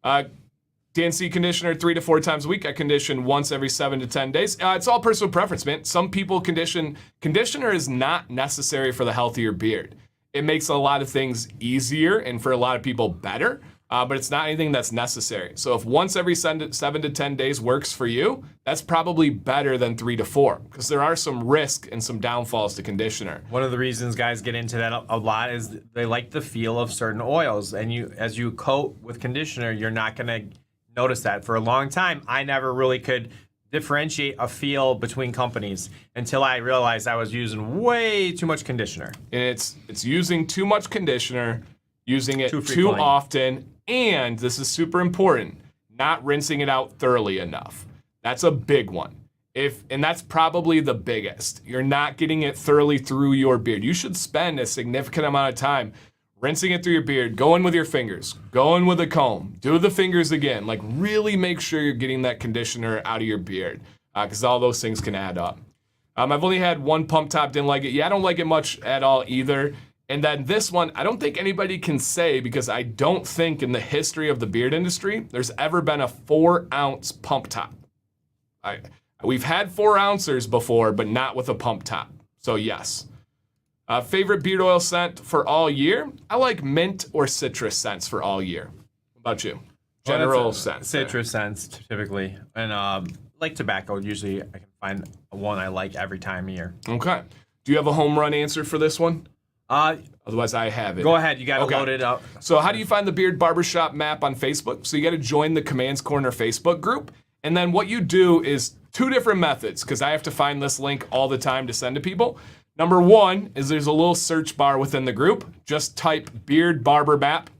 DNC conditioner 3 to 4 times a week. I condition once every 7 to 10 days. It's all personal preference, man. Some people condition. Conditioner is not necessary for the healthier beard. It makes a lot of things easier and for a lot of people better, but it's not anything that's necessary. So if once every 7 to 10 days works for you, that's probably better than 3 to 4 because there are some risk and some downfalls to conditioner. One of the reasons guys get into that a lot is they like the feel of certain oils, and as you coat with conditioner, you're not going to notice that. For a long time, I never really could differentiate a feel between companies until I realized I was using way too much conditioner. And it's using too much conditioner, using it too often, and this is super important, not rinsing it out thoroughly enough. That's a big one. And that's probably the biggest. You're not getting it thoroughly through your beard. You should spend a significant amount of time rinsing it through your beard, going with your fingers, going with a comb, do the fingers again. Like really make sure you're getting that conditioner out of your beard because all those things can add up. I've only had one pump top, didn't like it. Yeah, I don't like it much at all either. And then this one, I don't think anybody can say because I don't think in the history of the beard industry, there's ever been a 4-ounce pump top. We've had 4-ouncers before, but not with a pump top. So yes. Favorite beard oil scent for all year? I like mint or citrus scents for all year. What about you? General scents. Citrus scents, typically. And like tobacco, usually I can find one I like every time of year. Okay. Do you have a home run answer for this one? Otherwise, I have it. Go ahead. You got to load it up. So how do you find the Beard Barbershop map on Facebook? So you got to join the Commands Corner Facebook group. And then what you do is 2 different methods, because I have to find this link all the time to send to people. Number 1 is there's a little search bar within the group. Just type Beard Barber Map.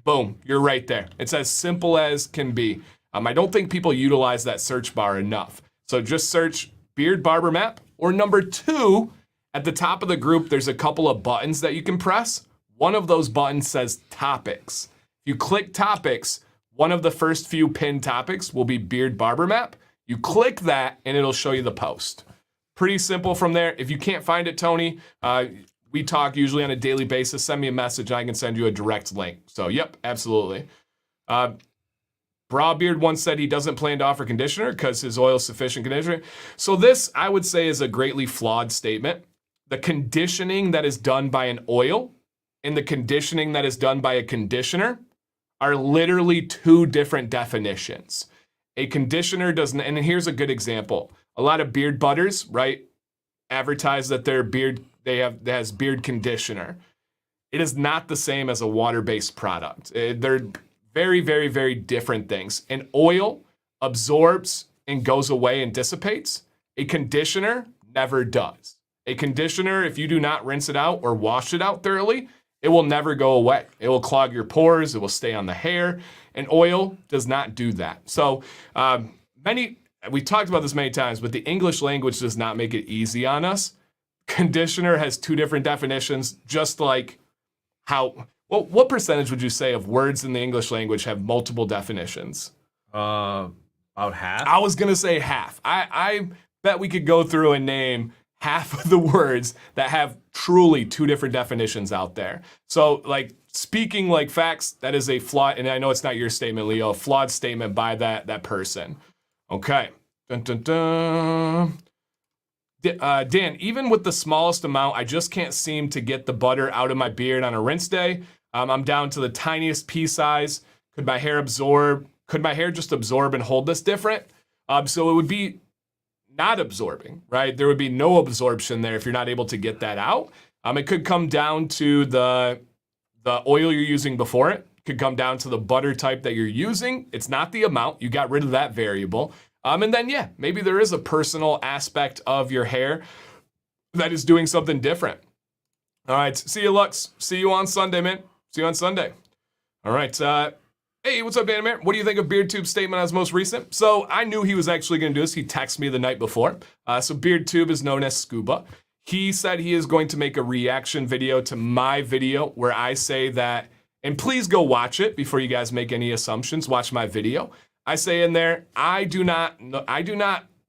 Boom, you're right there. It's as simple as can be. I don't think people utilize that search bar enough. So just search Beard Barber Map. Or number 2, at the top of the group, there's a couple of buttons that you can press. One of those buttons says Topics. If you click Topics, one of the first few pinned topics will be Beard Barber Map. You click that, and it'll show you the post. Pretty simple from there. If you can't find it, Tony, we talk usually on a daily basis. Send me a message. I can send you a direct link. So, yep, absolutely. Brawbeard once said he doesn't plan to offer conditioner because his oil is sufficient conditioner. So this, I would say, is a greatly flawed statement. The conditioning that is done by an oil and the conditioning that is done by a conditioner are literally 2 different definitions. A conditioner doesn't, and here's a good example. A lot of beard butters, right, advertise that their beard, that has beard conditioner. it is not the same as a water-based product. They're very, very, very different things. An oil absorbs and goes away and dissipates. A conditioner never does. A conditioner, if you do not rinse it out or wash it out thoroughly, it will never go away. It will clog your pores. It will stay on the hair. And oil does not do that. So we talked about this many times, but the English language does not make it easy on us. Conditioner has two different definitions, just like what percentage would you say of words in the English language have multiple definitions? About half. I was going to say half. I bet we could go through and name half of the words that have truly two different definitions out there. So, like, speaking like facts, that is a flawed, and I know it's not your statement, Leo, a flawed statement by that person. Okay. Dun, dun, dun. Dan, even with the smallest amount, I just can't seem to get the butter out of my beard on a rinse day. I'm down to the tiniest pea size. Could my hair just absorb and hold this different? So it would be not absorbing, right? There would be no absorption there if you're not able to get that out. It could come down to the oil you're using before it. Could come down to the butter type that you're using. It's not the amount. You got rid of that variable. And then, yeah, maybe there is a personal aspect of your hair that is doing something different. All right. See you, Lux. See you on Sunday, man. See you on Sunday. All right. Hey, what's up, Danimir? What do you think of BeardTube's statement as most recent? So I knew he was actually going to do this. He texted me the night before. So BeardTube is known as Scuba. He said he is going to make a reaction video to my video where I say that, and please go watch it before you guys make any assumptions. Watch my video. I say in there, I do not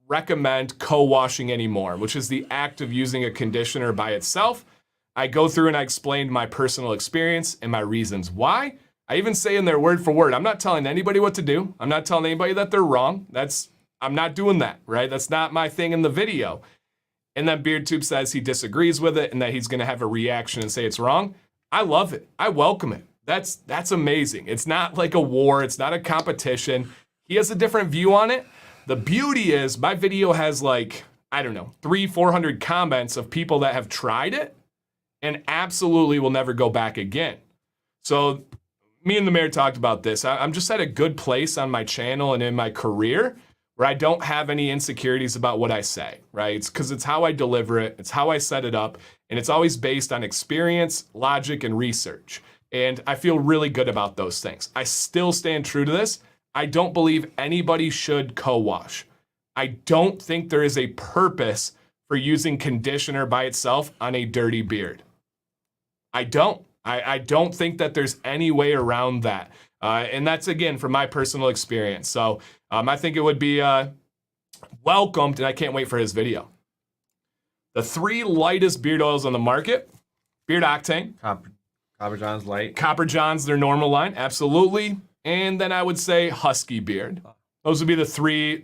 recommend co-washing anymore, which is the act of using a conditioner by itself. I go through and I explained my personal experience and my reasons why. I even say in there word for word, I'm not telling anybody what to do. I'm not telling anybody that they're wrong. I'm not doing that, right? That's not my thing in the video. And then BeardTube says he disagrees with it and that he's going to have a reaction and say it's wrong. I love it. I welcome it. That's amazing. It's not like a war. It's not a competition. He has a different view on it. The beauty is my video has 300-400 comments of people that have tried it and absolutely will never go back again. So me and the mayor talked about this. I'm just at a good place on my channel and in my career where I don't have any insecurities about what I say, right? It's because it's how I deliver it. It's how I set it up. And it's always based on experience, logic, and research. And I feel really good about those things. I still stand true to this. I don't believe anybody should co-wash. I don't think there is a purpose for using conditioner by itself on a dirty beard. I don't. I don't think that there's any way around that. And that's, again, from my personal experience. So I think it would be welcomed, and I can't wait for his video. The 3 lightest beard oils on the market: Beard Octane, Copper John's Light, Copper John's, their normal line, absolutely. And then I would say Husky Beard. Those would be the three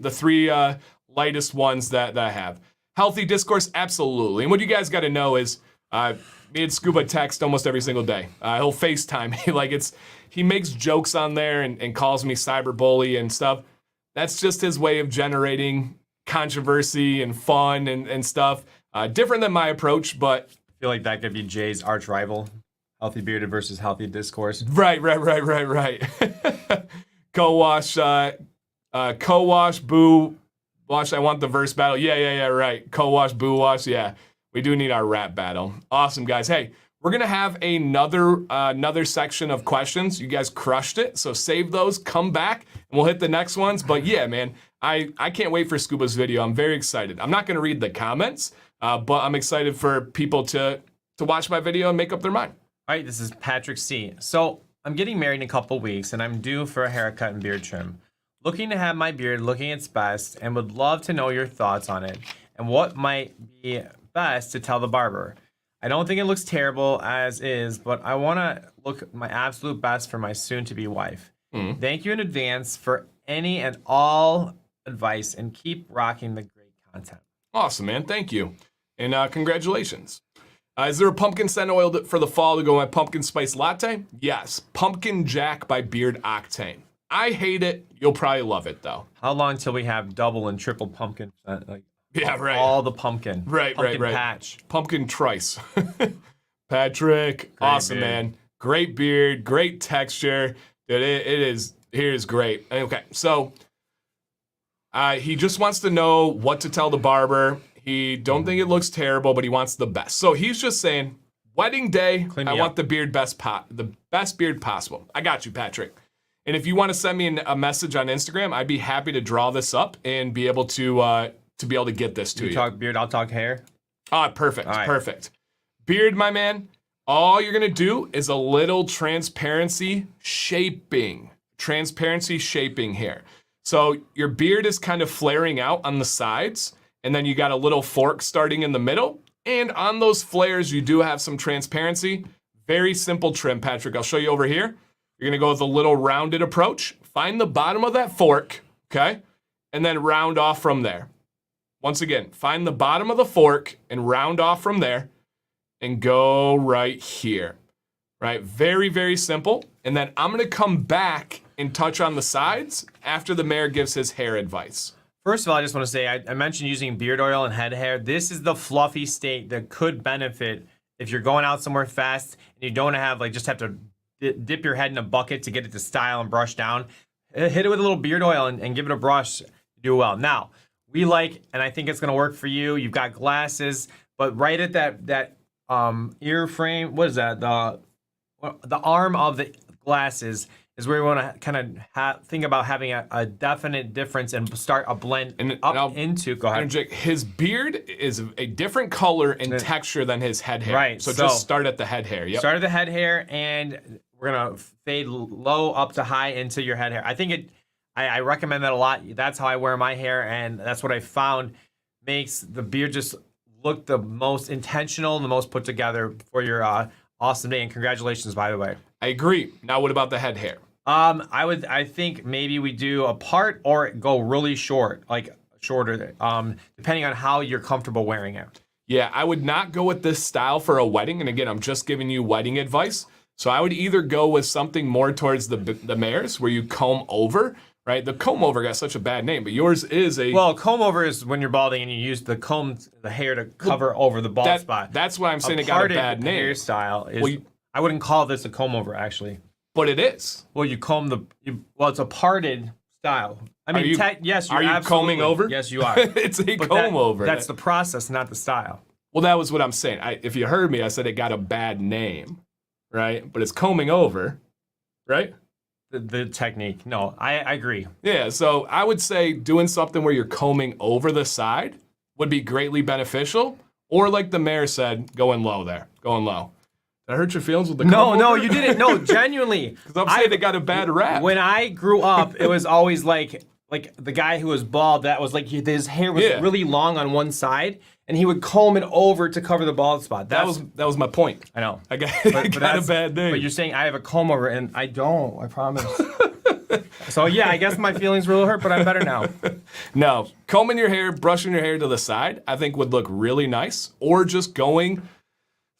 lightest ones that I have. Healthy Discourse, absolutely. And what you guys got to know is me and Scuba text almost every single day. He'll FaceTime me. He makes jokes on there and calls me cyberbully and stuff. That's just his way of generating controversy and fun and stuff. Different than my approach, but I feel like that could be Jay's arch rival. Healthy Bearded versus Healthy Discourse. Right. Co-wash, boo, wash, I want the verse battle. Yeah, right. Co-wash, boo, wash, yeah. We do need our rap battle. Awesome, guys. Hey, we're going to have another section of questions. You guys crushed it, so save those, come back, and we'll hit the next ones. But yeah, man, I can't wait for Scuba's video. I'm very excited. I'm not going to read the comments, but I'm excited for people to watch my video and make up their mind. All right, this is Patrick C. So I'm getting married in a couple weeks, and I'm due for a haircut and beard trim. Looking to have my beard looking its best, and would love to know your thoughts on it, and what might be best to tell the barber. I don't think it looks terrible as is, but I want to look my absolute best for my soon-to-be wife. Thank you in advance for any and all advice, and keep rocking the great content. Awesome, man. Thank you. And congratulations. Is there a pumpkin scent oil for the fall to go with my pumpkin spice latte? Yes. Pumpkin Jack by Beard Octane. I hate it. You'll probably love it, though. How long till we have double and triple pumpkin? Yeah, right. All the pumpkin. Right. Patch. Pumpkin trice. Patrick, awesome, beard. man. Great beard, great texture. Dude, it is great. Okay, so he just wants to know what to tell the barber. He don't think it looks terrible, but he wants the best. So he's just saying, wedding day, I want the best beard possible. I got you, Patrick. And if you want to send me a message on Instagram, I'd be happy to draw this up and be able to get this to you. You talk beard, I'll talk hair. Perfect, perfect. Beard, my man, all you're going to do is a little transparency shaping here. So your beard is kind of flaring out on the sides, and then you got a little fork starting in the middle. And on those flares, you do have some transparency. Very simple trim, Patrick. I'll show you over here. You're going to go with a little rounded approach. Find the bottom of that fork, okay? And then round off from there. Once again, find the bottom of the fork and round off from there and go right here, right? Very, very simple. And then I'm going to come back and touch on the sides after the mayor gives his hair advice. First of all, I just want to say, I mentioned using beard oil and head hair. This is the fluffy state that could benefit if you're going out somewhere fast and you don't have, just have to dip your head in a bucket to get it to style and brush down. Hit it with a little beard oil and give it a brush. Do well. Now, we and I think it's going to work for you. You've got glasses, but right at that ear frame, what is that? The arm of the glasses is where we want to kind of think about having a definite difference and start a blend into. Go ahead. His beard is a different color and texture than his head hair. Right. So just start at the head hair. Yep. Start at the head hair, and we're going to fade low up to high into your head hair. I think I recommend that a lot. That's how I wear my hair, and that's what I found makes the beard just look the most intentional and the most put together for your awesome day. And congratulations, by the way. I agree. Now, what about the head hair? I think maybe we do a part or go really short, shorter, depending on how you're comfortable wearing it. Yeah, I would not go with this style for a wedding. And again, I'm just giving you wedding advice. So I would either go with something more towards the mares where you comb over, right? The comb over got such a bad name, but yours is a... Well, comb over is when you're balding and you use the hair to cover over the bald spot. That's why I'm saying it got a bad name. Hairstyle is... I wouldn't call this a comb over, actually. But it is. Well, you comb it's a parted style. I mean, yes, are you combing over? Yes, you are. It's a comb over. That's the process, not the style. Well, that was what I'm saying. If you heard me, I said it got a bad name, right? But it's combing over, right? The technique. No, I agree. Yeah, so I would say doing something where you're combing over the side would be greatly beneficial. Or like the mayor said, going low there. Going low. Did I hurt your feelings with the comb over? No, you didn't. No, genuinely. Because I'm saying they got a bad rap. When I grew up, it was always like the guy who was bald, that was his hair was really long on one side, and he would comb it over to cover the bald spot. That was my point. I know. I got a bad name. But you're saying I have a comb over, and I don't. I promise. So yeah, I guess my feelings were a little hurt, but I'm better now. No, combing your hair, brushing your hair to the side, I think would look really nice. Or just going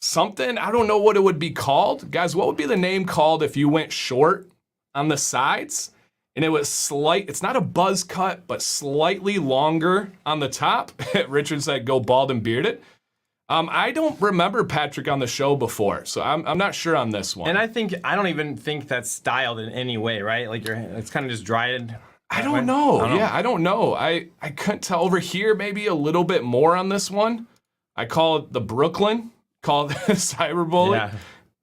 something, I don't know what it would be called. Guys, what would be the name called if you went short on the sides and it was it's not a buzz cut, but slightly longer on the top? Richard said go bald and beard it. I don't remember Patrick on the show before, so I'm not sure on this one. And I don't even think that's styled in any way, right? It's kind of just dried. I don't know. I don't know. I couldn't tell. Over here, maybe a little bit more on this one. I call it the Brooklyn. Called cyberbully.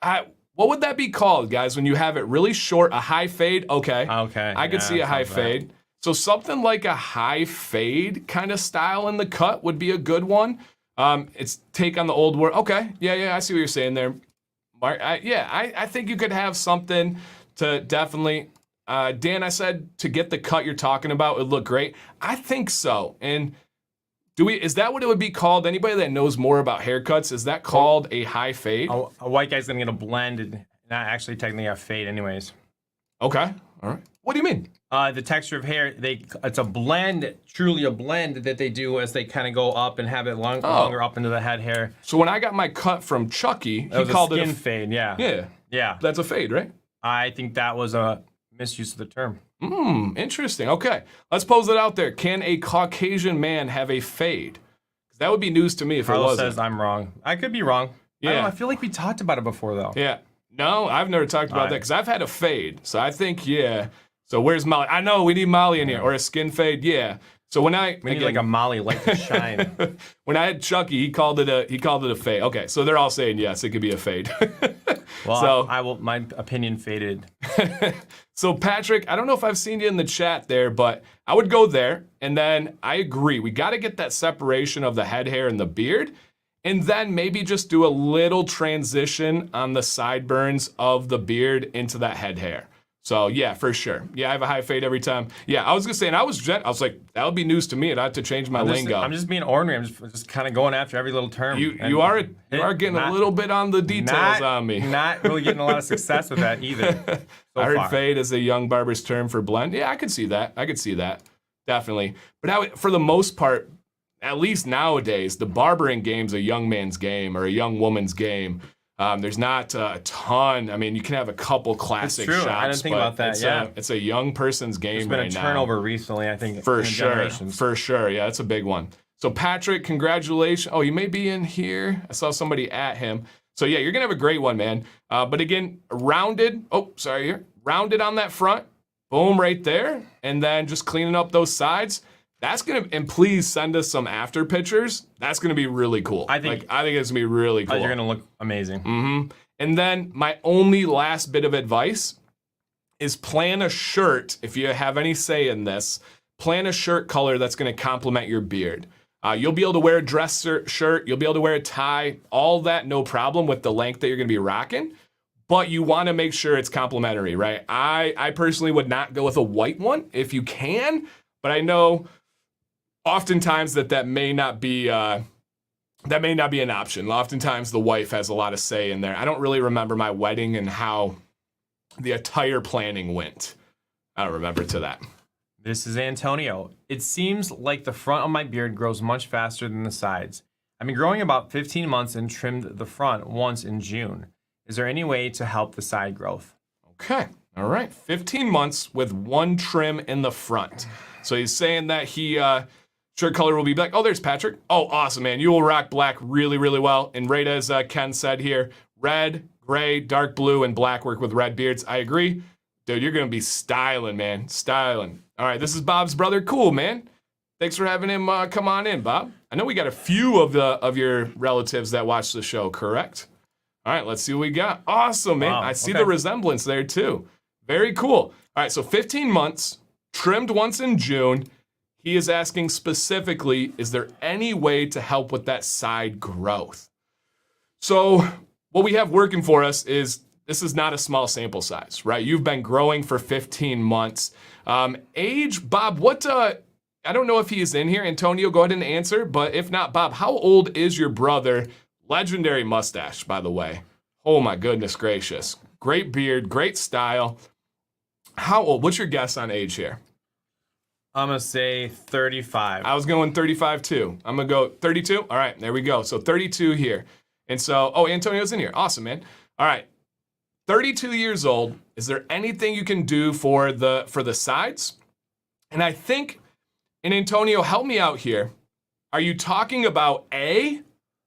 Yeah. What would that be called, guys, when you have it really short, a high fade? Okay. I could see a high fade. So something like a high fade kind of style in the cut would be a good one. It's take on the old word. Okay. Yeah, I see what you're saying there, Mark. I think you could have something to definitely... Dan, I said to get the cut you're talking about, it would look great. I think so. And... is that what it would be called? Anybody that knows more about haircuts, is that called a high fade? A white guy's gonna get a blend and not actually technically a fade anyways. Okay, all right. What do you mean? The texture of hair, it's a blend, truly a blend that they do as they kind of go up and have it longer up into the head hair. So when I got my cut from Chucky, he called it a fade, yeah. Yeah. That's a fade, right? I think that was a misuse of the term. Interesting. Okay, let's pose it out there. Can a Caucasian man have a fade? That would be news to me if Carlos it wasn't. says I'm wrong. I could be wrong. I don't know, Yeah. I feel like we talked about it before, though. Yeah. No, I've never talked about that because I've had a fade. So I think, yeah. So where's Molly? I know we need Molly in here or a skin fade. Yeah. So when We need like a Molly light to shine. when I had Chucky, he called it a fade. Okay, so they're all saying yes, it could be a fade. Well, So- I will. My opinion faded. So Patrick, I don't know if I've seen you in the chat there, but I would go there, and then I agree. We got to get that separation of the head hair and the beard, and then maybe just do a little transition on the sideburns of the beard into that head hair. So yeah, for sure. Yeah, I have a high fade every time. Yeah, I was gonna say, and I was like, that would be news to me, and I have to change my lingo. I'm just being ornery. I'm just kind of going after every little term. You are getting a little bit on the details on me. Not really getting a lot of success with that either. So I heard far. fade is a young barber's term for blend. Yeah, I could see that. Definitely. But for the most part, at least nowadays, the barbering game's a young man's game or a young woman's game. There's not a ton. I mean, you can have a couple classic true. shots. I didn't think about that, It's a young person's game There's been right a now. turnover recently, I think. For in sure. generations. For sure. Yeah, that's a big one. So Patrick, congratulations. Oh, you may be in here. I saw somebody at him. So yeah, you're gonna have a great one, man. But again, rounded. Oh, sorry here. Rounded on that front. Boom, right there. And then just cleaning up those sides. That's gonna, and please send us some after pictures. That's gonna be really cool. I think it's gonna be really cool. You're gonna look amazing. And then my only last bit of advice is plan a shirt. If you have any say in this, plan a shirt color that's gonna complement your beard. You'll be able to wear a dress shirt. You'll be able to wear a tie. All that, no problem with the length that you're gonna be rocking. But you want to make sure it's complementary, right? I personally would not go with a white one if you can, but I know oftentimes that may not be an option. Oftentimes the wife has a lot of say in there. I don't really remember my wedding and how the attire planning went. I don't remember to that. This is Antonio. It seems like the front of my beard grows much faster than the sides. I've been growing about 15 months and trimmed the front once in June. Is there any way to help the side growth? Okay. All right. 15 months with one trim in the front. So he's saying that shirt color will be black. Oh, there's Patrick. Oh, awesome, man. You will rock black really, really well. And right as Ken said here, red, gray, dark blue, and black work with red beards. I agree. Dude, you're going to be styling, man. Styling. All right, this is Bob's brother. Cool, man. Thanks for having him come on in, Bob. I know we got a few of your relatives that watch the show, correct? All right, let's see what we got. Awesome, man. Wow, I see okay. the resemblance there, too. Very cool. All right, so 15 months, trimmed once in June. He is asking specifically, is there any way to help with that side growth? So what we have working for us is this is not a small sample size, right? You've been growing for 15 months. Age, Bob, I don't know if he is in here. Antonio, go ahead and answer. But if not, Bob, how old is your brother? Legendary mustache, by the way. Oh my goodness gracious. Great beard, great style. How old? What's your guess on age here? I'm going to say 35. I was going 35 too. I'm going to go 32. All right, there we go. So 32 here. And so, Antonio's in here. Awesome, man. All right. 32 years old. Is there anything you can do for the sides? And I think, and Antonio, help me out here. Are you talking about A,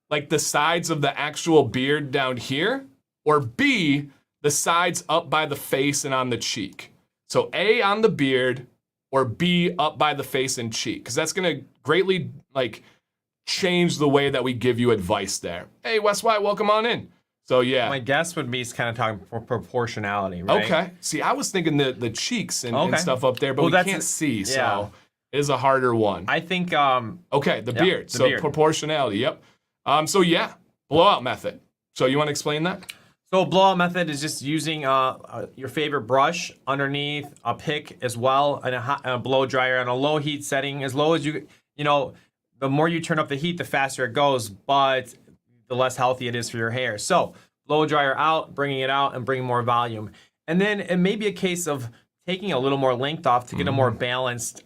like the sides of the actual beard down here, or B, the sides up by the face and on the cheek? So A on the beard, or B up by the face and cheek, because that's gonna greatly change the way that we give you advice there. Hey, Wes White, welcome on in. So yeah. My guess would be it's kind of talking for proportionality, right? Okay. See, I was thinking the cheeks and stuff up there, but we can't see, so it is a harder one. I think okay, the beard. So beard. Proportionality, yep. So yeah, blowout method. So you want to explain that? So blowout method is just using your favorite brush underneath a pick as well, and a blow dryer on a low heat setting, as low as you know. The more you turn up the heat, the faster it goes, but the less healthy it is for your hair. So blow dryer out, bringing it out, and bringing more volume. And then it may be a case of taking a little more length off to get a more balanced,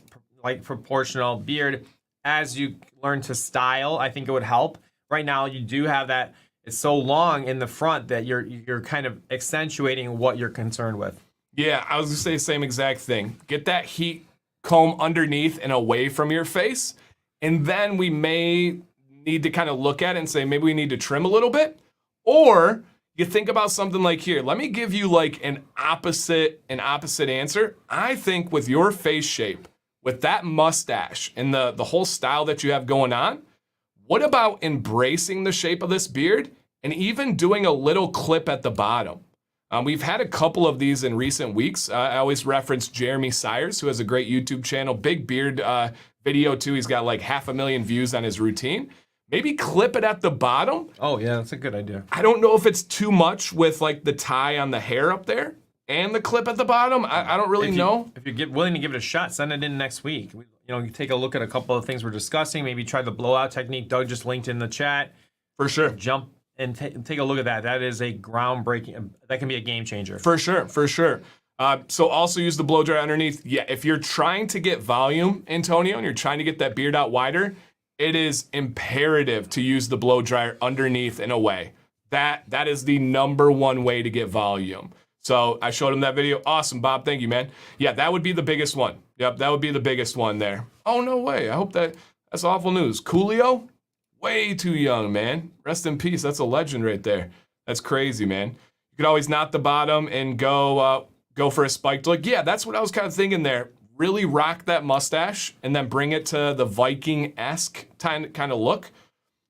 proportional beard. As you learn to style, I think it would help. Right now, you do have that. It's so long in the front that you're kind of accentuating what you're concerned with. Yeah, I was gonna say the same exact thing. Get that heat comb underneath and away from your face, and then we may need to kind of look at it and say maybe we need to trim a little bit, Or you think about something like here. Let me give you like an opposite answer. I think with your face shape, with that mustache and the whole style that you have going on, what about embracing the shape of this beard and even doing a little clip at the bottom? We've had a couple of these in recent weeks. I always reference Jeremy Sires, who has a great YouTube channel, big beard video too. He's got like 500,000 views on his routine. Maybe clip it at the bottom. Oh yeah, that's a good idea. I don't know if it's too much with like the tie on the hair up there and the clip at the bottom. I don't really know. If you're willing to give it a shot, send it in next week. You take a look at a couple of things we're discussing. Maybe try the blowout technique Doug just linked in the chat. For sure. Jump and take a look at that. That is a groundbreaking. That can be a game changer. For sure. So also use the blow dry underneath. Yeah, if you're trying to get volume, Antonio, and you're trying to get that beard out wider, it is imperative to use the blow dryer underneath in a way. That is the number one way to get volume. So I showed him that video. Awesome, Bob. Thank you, man. Yeah, that would be the biggest one. Yep, that would be the biggest one there. Oh, no way. I hope that's awful news. Coolio? Way too young, man. Rest in peace. That's a legend right there. That's crazy, man. You could always knot the bottom and go for a spiked look. Yeah, that's what I was kind of thinking there. Really rock that mustache and then bring it to the Viking-esque kind of look.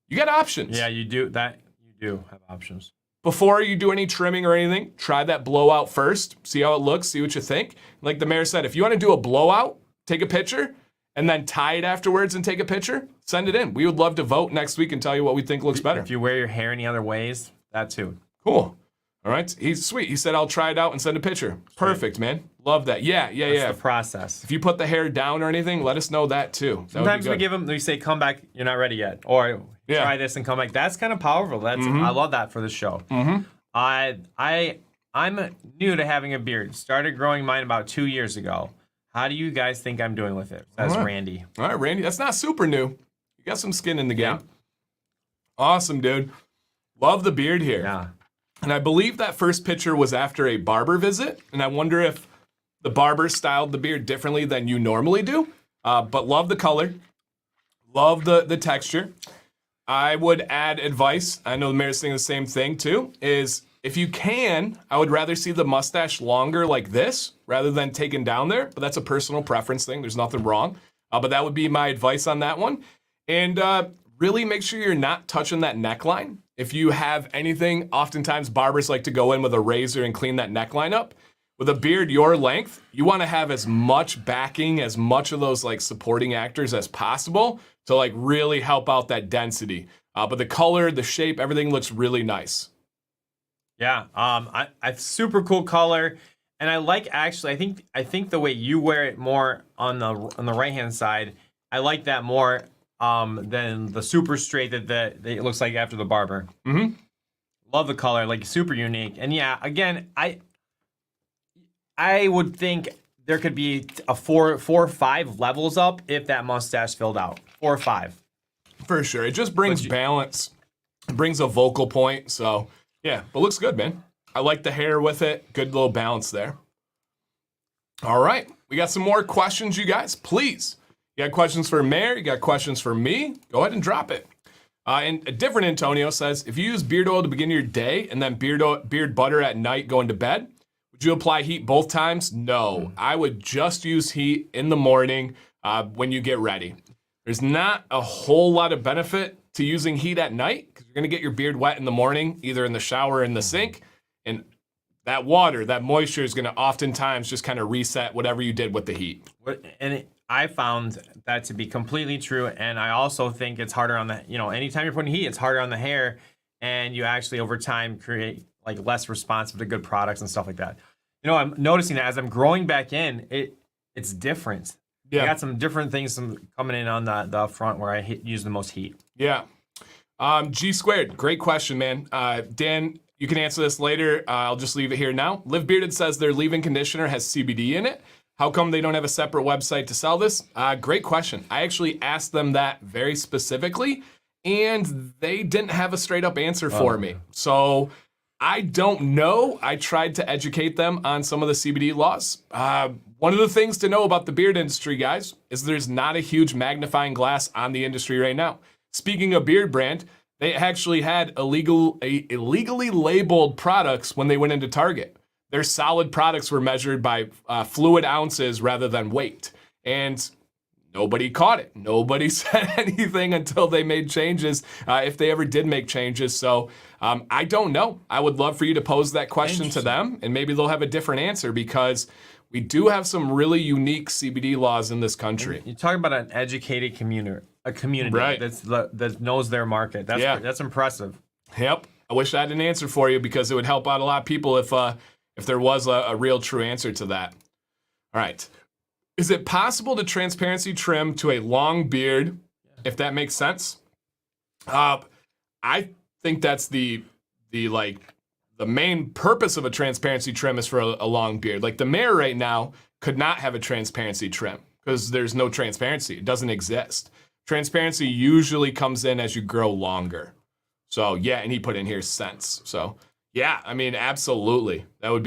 You got options. Yeah, you do have options. Before you do any trimming or anything, try that blowout first. See how it looks, see what you think. Like the mayor said, if you want to do a blowout, take a picture, and then tie it afterwards and take a picture, send it in. We would love to vote next week and tell you what we think looks better. If you wear your hair any other ways, that too. Cool. All right. He's sweet. He said, I'll try it out and send a picture. Perfect, man. Love that. Yeah. That's the process. If you put the hair down or anything, let us know that too. Sometimes we say, come back, you're not ready yet. Or try this and come back. That's kind of powerful. I love that for the show. Mm-hmm. I'm new to having a beard. Started growing mine about 2 years ago. How do you guys think I'm doing with it? That's Randy. All right, Randy. That's not super new. You got some skin in the game. Yeah. Awesome, dude. Love the beard here. Yeah. And I believe that first picture was after a barber visit. And I wonder if the barber styled the beard differently than you normally do. But love the color. Love the texture. I would add advice. I know the mayor's saying the same thing too, is if you can, I would rather see the mustache longer like this rather than taken down there. But that's a personal preference thing. There's nothing wrong. But that would be my advice on that one. And really make sure you're not touching that neckline. If you have anything, oftentimes barbers like to go in with a razor and clean that neckline up. With a beard your length, you want to have as much backing, as much of those like supporting actors as possible to like really help out that density. But the color, the shape, everything looks really nice. Yeah, I super cool color, and I like actually. I think the way you wear it more on the right hand side, I like that more than the super straight that it looks like after the barber. Mm-hmm. Love the color, like super unique. And yeah, again, I would think there could be a four or five levels up if that mustache filled out. 4 or 5. For sure. It just brings balance. It brings a vocal point. So yeah, but looks good, man. I like the hair with it. Good little balance there. All right. We got some more questions, you guys. Please. You got questions for Mayor? You got questions for me? Go ahead and drop it. And a different Antonio says, if you use beard oil to begin your day and then beard butter at night going to bed, would you apply heat both times? No. I would just use heat in the morning when you get ready. There's not a whole lot of benefit to using heat at night because you're going to get your beard wet in the morning, either in the shower or in the sink. And that water, that moisture is going to oftentimes just kind of reset whatever you did with the heat. I found that to be completely true, and I also think it's harder on the, anytime you're putting heat, it's harder on the hair, and you actually over time create like less responsive to good products and stuff like that. I'm noticing that as I'm growing back in, it's different. Yeah. I got some different things coming in on the front where I use the most heat. Yeah. G squared, great question, man. Dan, you can answer this later. I'll just leave it here now. Live Bearded says their leave-in conditioner has CBD in it. How come they don't have a separate website to sell this? Great question. I actually asked them that very specifically, and they didn't have a straight up answer for me. So I don't know. I tried to educate them on some of the CBD laws. One of the things to know about the beard industry, guys, is there's not a huge magnifying glass on the industry right now. Speaking of Beardbrand, They actually had illegally labeled products when they went into Target. Their solid products were measured by fluid ounces rather than weight. And nobody caught it. Nobody said anything until they made changes, if they ever did make changes. So I don't know. I would love for you to pose that question to them, and maybe they'll have a different answer, because we do have some really unique CBD laws in this country. You talk about an educated community, Right. that knows their market. That's impressive. Yep. I wish I had an answer for you, because it would help out a lot of people if there was a real true answer to that. All right. Is it possible to transparency trim to a long beard, if that makes sense? I think that's the main purpose of a transparency trim is for a long beard. Like the mayor right now could not have a transparency trim because there's no transparency. It doesn't exist. Transparency usually comes in as you grow longer. So yeah, and he put in here sense. So yeah, I mean, absolutely. Yep.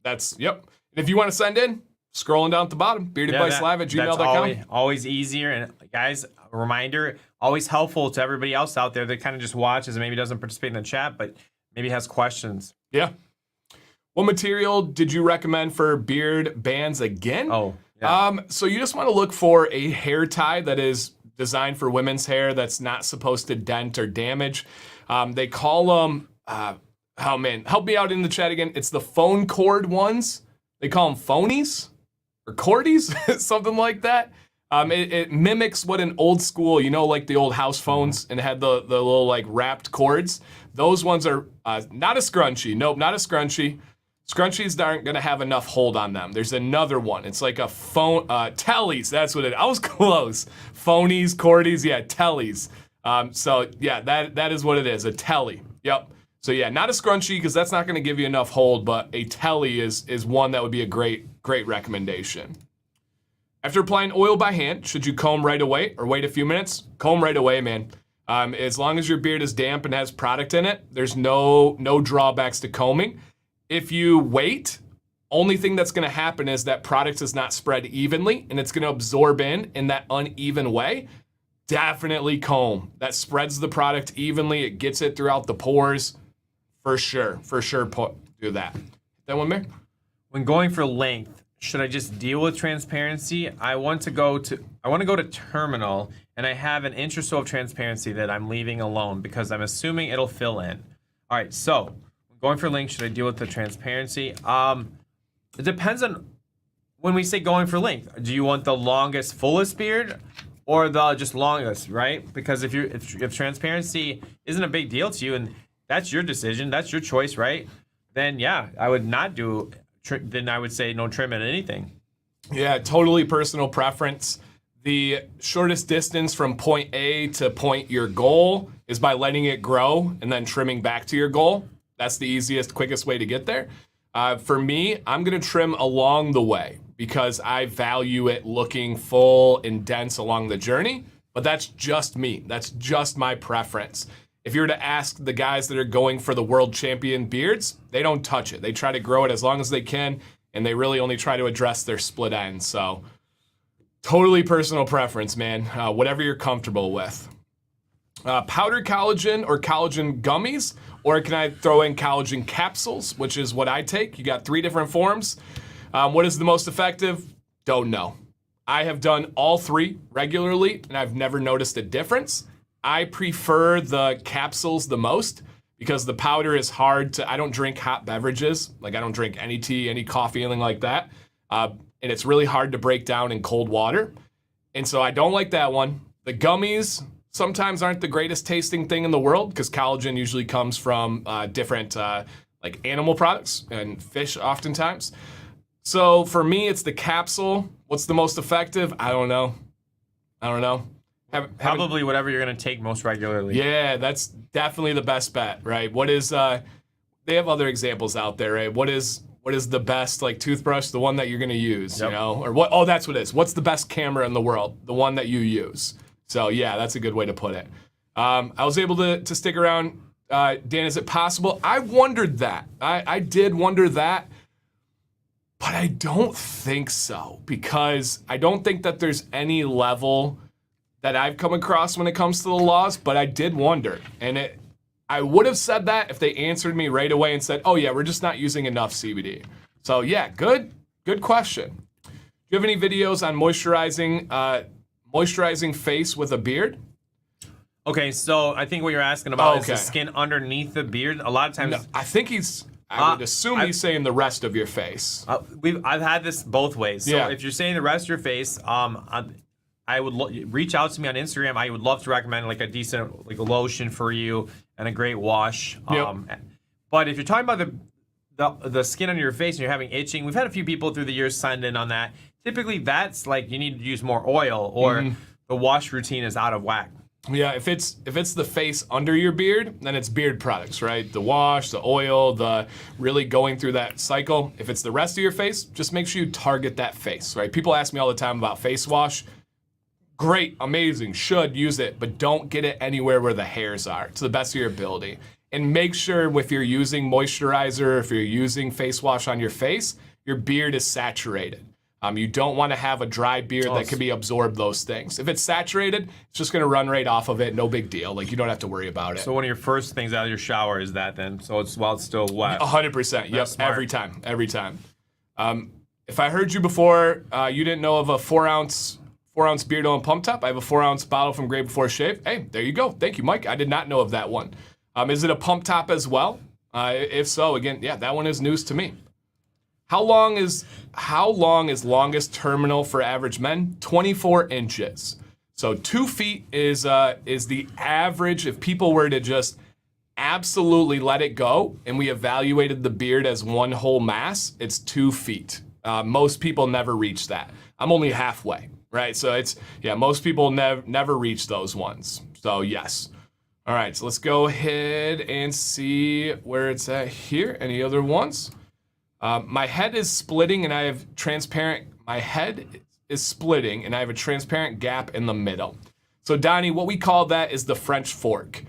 And if you want to send in, scrolling down at the bottom, beardadvicelive@gmail.com. That's always easier. And guys, a reminder, always helpful to everybody else out there that kind of just watches and maybe doesn't participate in the chat, but maybe has questions. Yeah. What material did you recommend for beard bands again? Oh, yeah. So you just want to look for a hair tie that is designed for women's hair that's not supposed to dent or damage. They call them, oh man, help me out in the chat again. It's the phone cord ones. They call them phonies or cordies, something like that. It mimics what an old school, like the old house phones, and it had the little like wrapped cords. Those ones are not a scrunchie. Nope, not a scrunchie. Scrunchies aren't going to have enough hold on them. There's another one. It's like a phone, tellies. That's what I was close. Phonies, cordies, yeah, tellies. So yeah, that is what it is, a telly. Yep. So yeah, not a scrunchie because that's not going to give you enough hold, but a telly is one that would be a great recommendation. After applying oil by hand, should you comb right away or wait a few minutes? Comb right away, man. As long as your beard is damp and has product in it, there's no drawbacks to combing. If you wait, only thing that's going to happen is that product is not spread evenly and it's going to absorb in that uneven way. Definitely comb. That spreads the product evenly. It gets it throughout the pores. For sure, do that. That one, Mayor? When going for length, should I just deal with transparency? I want to go to terminal, and I have an inch or so of transparency that I'm leaving alone because I'm assuming it'll fill in. All right, so going for length, should I deal with the transparency? It depends on when we say going for length. Do you want the longest, fullest beard, or the just longest, right? Because if transparency isn't a big deal to you, and that's your decision, that's your choice, right? Then yeah, I would not do. Then I would say no trim at anything. Yeah, totally personal preference. The shortest distance from point A to point your goal is by letting it grow and then trimming back to your goal. That's the easiest, quickest way to get there. For me, I'm going to trim along the way because I value it looking full and dense along the journey. But that's just me. That's just my preference. If you were to ask the guys that are going for the world champion beards, they don't touch it. They try to grow it as long as they can, and they really only try to address their split ends. So totally personal preference, man. Whatever you're comfortable with. Powdered collagen or collagen gummies, or can I throw in collagen capsules, which is what I take. You got 3 different forms. What is the most effective? Don't know. I have done all 3 regularly, and I've never noticed a difference. I prefer the capsules the most because the powder is hard to, I don't drink hot beverages. Like I don't drink any tea, any coffee, anything like that. And it's really hard to break down in cold water. And so I don't like that one. The gummies sometimes aren't the greatest tasting thing in the world because collagen usually comes from different like animal products and fish oftentimes. So for me, it's the capsule. What's the most effective? I don't know. Probably whatever you're going to take most regularly. Yeah, that's definitely the best bet, right? What is, they have other examples out there, right? What is the best, like, toothbrush? The one that you're going to use, Yep. Or what? Oh, that's what it is. What's the best camera in the world? The one that you use. So, yeah, that's a good way to put it. I was able to stick around. Dan, is it possible? I wondered that. I did wonder that. But I don't think so because I don't think that there's any level that I've come across when it comes to the laws, but I did wonder. And I would have said that if they answered me right away and said, oh yeah, we're just not using enough CBD. So yeah, good question. Do you have any videos on moisturizing face with a beard? Okay, so I think what you're asking about is the skin underneath the beard. A lot of times, No, I think I would assume he's saying the rest of your face. I've had this both ways. So if you're saying the rest of your face, I would reach out to me on Instagram. I would love to recommend like a decent like a lotion for you and a great wash. But if you're talking about the skin under your face and you're having itching, we've had a few people through the years signed in on that. Typically, that's like you need to use more oil or the wash routine is out of whack. Yeah, if it's the face under your beard, then it's beard products, right? The wash, the oil, the really going through that cycle. If it's the rest of your face, just make sure you target that face, right? People ask me all the time about face wash. Great, amazing, should use it, but don't get it anywhere where the hairs are, to the best of your ability. And make sure if you're using moisturizer, if you're using face wash on your face, your beard is saturated. You don't want to have a dry beard that can be absorb those things. If it's saturated, it's just going to run right off of it. No big deal. Like you don't have to worry about it. So one of your first things out of your shower is that then? So it's while it's still wet. 100%. Yep. Every time. If I heard you before, you didn't know of a 4-ounce beard oil and pump top. I have a 4-ounce bottle from Great Before Shave. Hey, there you go. Thank you, Mike. I did not know of that one. Is it a pump top as well? If so, again, yeah, that one is news to me. How long is longest terminal for average men? 24 inches. So 2 feet is the average. If people were to just absolutely let it go, and we evaluated the beard as one whole mass, it's 2 feet. Most people never reach that. I'm only halfway, right? So most people never reach those ones. So yes. All right, so let's go ahead and see where it's at here. Any other ones? My head is splitting and I have my head is splitting and I have a transparent gap in the middle. So Donnie, what we call that is the French fork.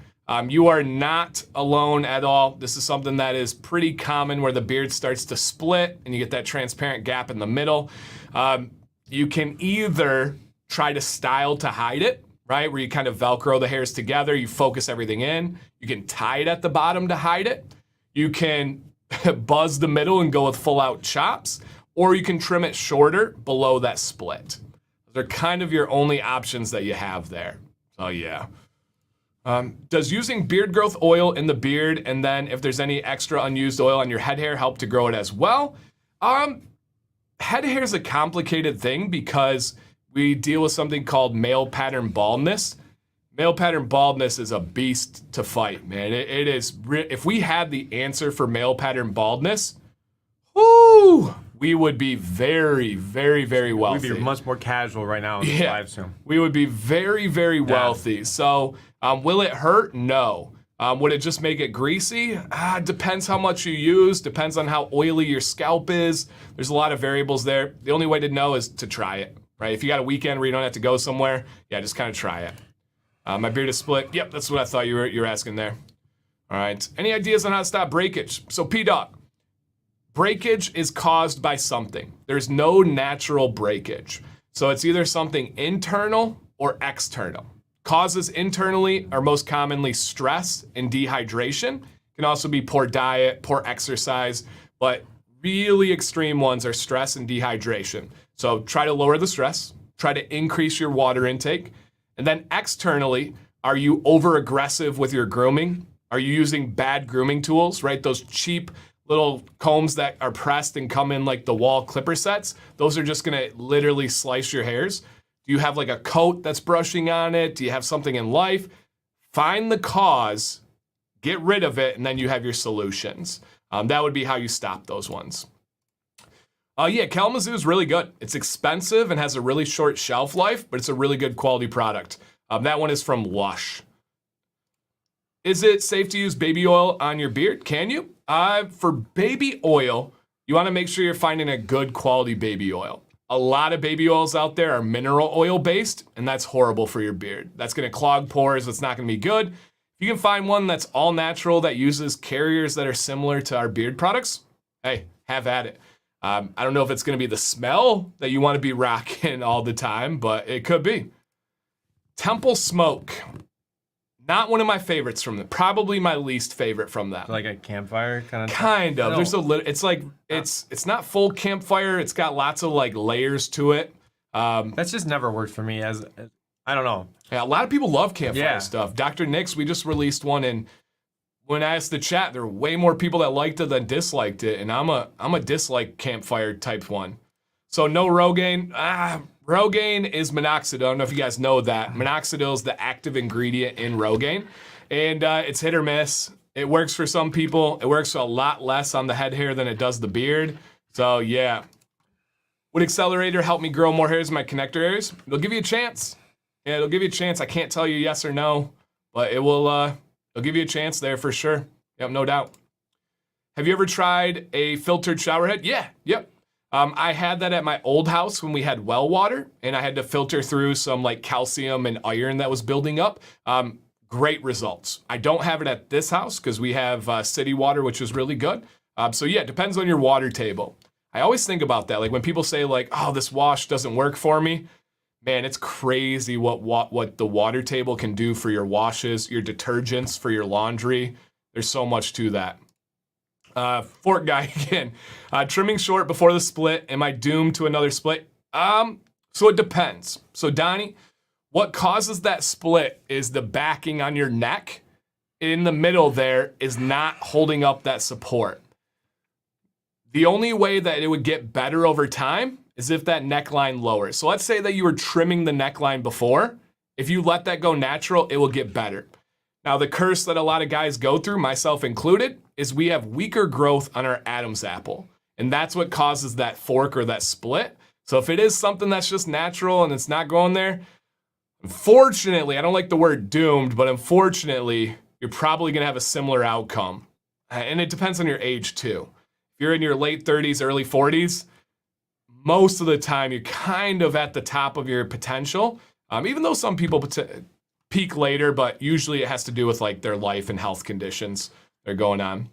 You are not alone at all. This is something that is pretty common where the beard starts to split and you get that transparent gap in the middle. You can either try to style to hide it, right? Where you kind of Velcro the hairs together, you focus everything in. You can tie it at the bottom to hide it. You can buzz the middle and go with full out chops, or you can trim it shorter below that split. Those are kind of your only options that you have there. So yeah. Does using beard growth oil in the beard and then if there's any extra unused oil on your head hair help to grow it as well? Head hair is a complicated thing because we deal with something called male pattern baldness. Male pattern baldness is a beast to fight, man. It is. If we had the answer for male pattern baldness, we would be very, very, very wealthy. We'd be much more casual right now in this live stream. We would be very, very wealthy. So, will it hurt? No. Would it just make it greasy? Depends how much you use. Depends on how oily your scalp is. There's a lot of variables there. The only way to know is to try it, right? If you got a weekend where you don't have to go somewhere, just kind of try it. My beard is split. Yep, that's what I thought you were asking there. All right. Any ideas on how to stop breakage? So P-Dog, breakage is caused by something. There's no natural breakage. So it's either something internal or external. Causes internally are most commonly stress and dehydration. Can also be poor diet, poor exercise, but really extreme ones are stress and dehydration. So try to lower the stress, try to increase your water intake. And then externally, are you over aggressive with your grooming? Are you using bad grooming tools, right? Those cheap little combs that are pressed and come in like the wall clipper sets. Those are just gonna literally slice your hairs. Do you have like a coat that's brushing on it? Do you have something in life? Find the cause, get rid of it, and then you have your solutions. That would be how you stop those ones. Kalamazoo is really good. It's expensive and has a really short shelf life, but it's a really good quality product. That one is from Lush. Is it safe to use baby oil on your beard? Can you? For baby oil, you want to make sure you're finding a good quality baby oil. A lot of baby oils out there are mineral oil based, and that's horrible for your beard. That's going to clog pores. It's not going to be good. If you can find one that's all natural that uses carriers that are similar to our beard products, hey, have at it. I don't know if it's going to be the smell that you want to be rocking all the time, but it could be. Temple Smoke. Not one of my favorites from them. Probably my least favorite from them. Like a campfire kind of. Kind of. There's a little. It's like it's not full campfire. It's got lots of like layers to it. That's just never worked for me. As I don't know. Yeah, a lot of people love campfire stuff. Dr. Nick's, we just released one, and when I asked the chat, there were way more people that liked it than disliked it, and I'm a dislike campfire type one. So no Rogaine. Rogaine is minoxidil. I don't know if you guys know that. Minoxidil is the active ingredient in Rogaine, and it's hit or miss. It works for some people. It works a lot less on the head hair than it does the beard. So yeah. Would Accelerator help me grow more hairs in my connector areas? It'll give you a chance. Yeah, it'll give you a chance. I can't tell you yes or no, but it will. It'll give you a chance there for sure. Yep, no doubt. Have you ever tried a filtered shower head? Yeah, yep. I had that at my old house when we had well water, and I had to filter through some like calcium and iron that was building up. Great results. I don't have it at this house because we have city water, which is really good. So yeah, it depends on your water table. I always think about that. Like when people say like, oh, this wash doesn't work for me. Man, it's crazy what the water table can do for your washes, your detergents, for your laundry. There's so much to that. Fork guy again. Trimming short before the split. Am I doomed to another split? So it depends. So Donnie, what causes that split is the backing on your neck. In the middle there is not holding up that support. The only way that it would get better over time is if that neckline lowers. So let's say that you were trimming the neckline before. If you let that go natural, it will get better. Now, the curse that a lot of guys go through, myself included, is we have weaker growth on our Adam's apple. And that's what causes that fork or that split. So if it is something that's just natural and it's not going there, unfortunately, I don't like the word doomed, but unfortunately, you're probably going to have a similar outcome. And it depends on your age too. If you're in your late 30s, early 40s, most of the time you're kind of at the top of your potential. Even though some people peak later, but usually it has to do with like their life and health conditions that are going on.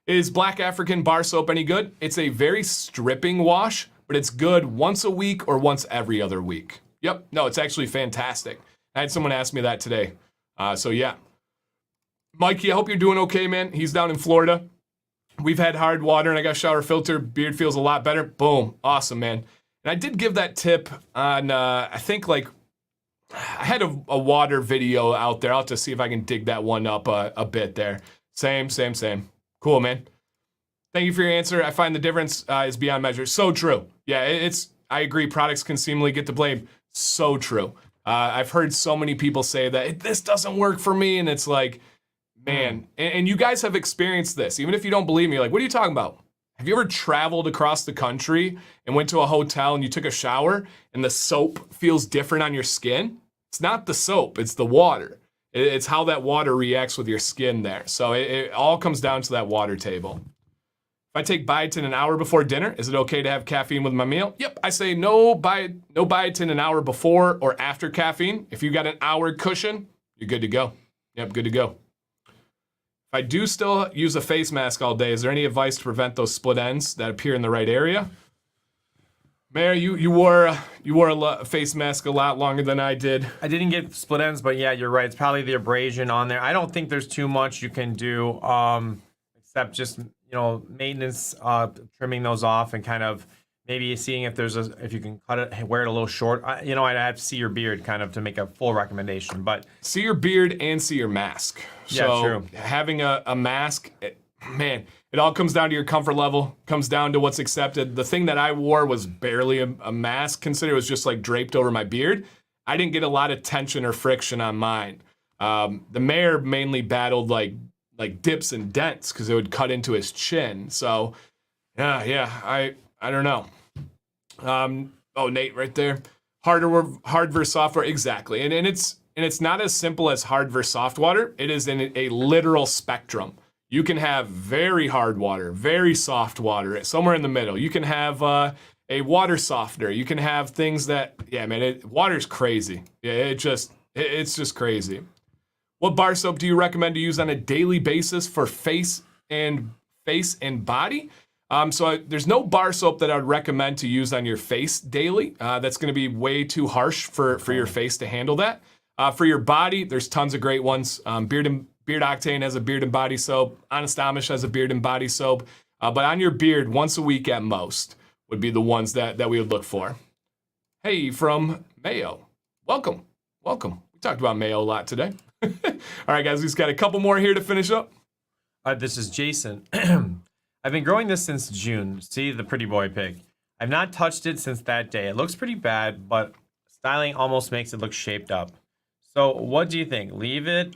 Is Black African bar soap any good? It's a very stripping wash, but it's good once a week or once every other week. Yep, no, it's actually fantastic. I had someone ask me that today. So yeah. Mikey, I hope you're doing okay, man. He's down in Florida. We've had hard water and I got a shower filter. Beard feels a lot better. Boom. Awesome, man. And I did give that tip on, I think like, I had a water video out there. I'll have to see if I can dig that one up a bit there. Same. Cool, man. Thank you for your answer. I find the difference is beyond measure. So true. Yeah, I agree. Products can seemingly get the blame. So true. I've heard so many people say that this doesn't work for me. And it's like, man, and you guys have experienced this. Even if you don't believe me, you're like, what are you talking about? Have you ever traveled across the country and went to a hotel and you took a shower and the soap feels different on your skin? It's not the soap, it's the water. It's how that water reacts with your skin there. So it all comes down to that water table. If I take biotin an hour before dinner, is it okay to have caffeine with my meal? Yep, I say no biotin an hour before or after caffeine. If you got an hour cushion, you're good to go. Yep, good to go. If I do still use a face mask all day, is there any advice to prevent those split ends that appear in the right area? Mayor, you wore a face mask a lot longer than I did. I didn't get split ends, but yeah, you're right. It's probably the abrasion on there. I don't think there's too much you can do, except just maintenance, trimming those off, and kind of maybe seeing if if you can cut it, wear it a little short. I'd have to see your beard kind of to make a full recommendation. But see your beard and see your mask. Yeah, so true. Having a mask, man, it all comes down to your comfort level, comes down to what's accepted. The thing that I wore was barely a mask, consider it was just like draped over my beard. I didn't get a lot of tension or friction on mine. The mayor mainly battled like dips and dents because it would cut into his chin. So I don't know. Nate right there. Hard versus soft water, exactly. And it's not as simple as hard versus soft water. It is in a literal spectrum. You can have very hard water, very soft water, somewhere in the middle. You can have a water softener. You can have things that, water's crazy. Yeah, it's just crazy. What bar soap do you recommend to use on a daily basis for face and body? There's no bar soap that I would recommend to use on your face daily. That's going to be way too harsh for your face to handle that. For your body, there's tons of great ones. Beard Octane has a beard and body soap. Honest Amish has a beard and body soap. But on your beard, once a week at most would be the ones that we would look for. Hey, from Mayo. Welcome. We talked about Mayo a lot today. All right, guys, we've got a couple more here to finish up. This is Jason. I've been growing this since June. See the pretty boy pig. I've not touched it since that day. It looks pretty bad, but styling almost makes it look shaped up. So what do you think? Leave it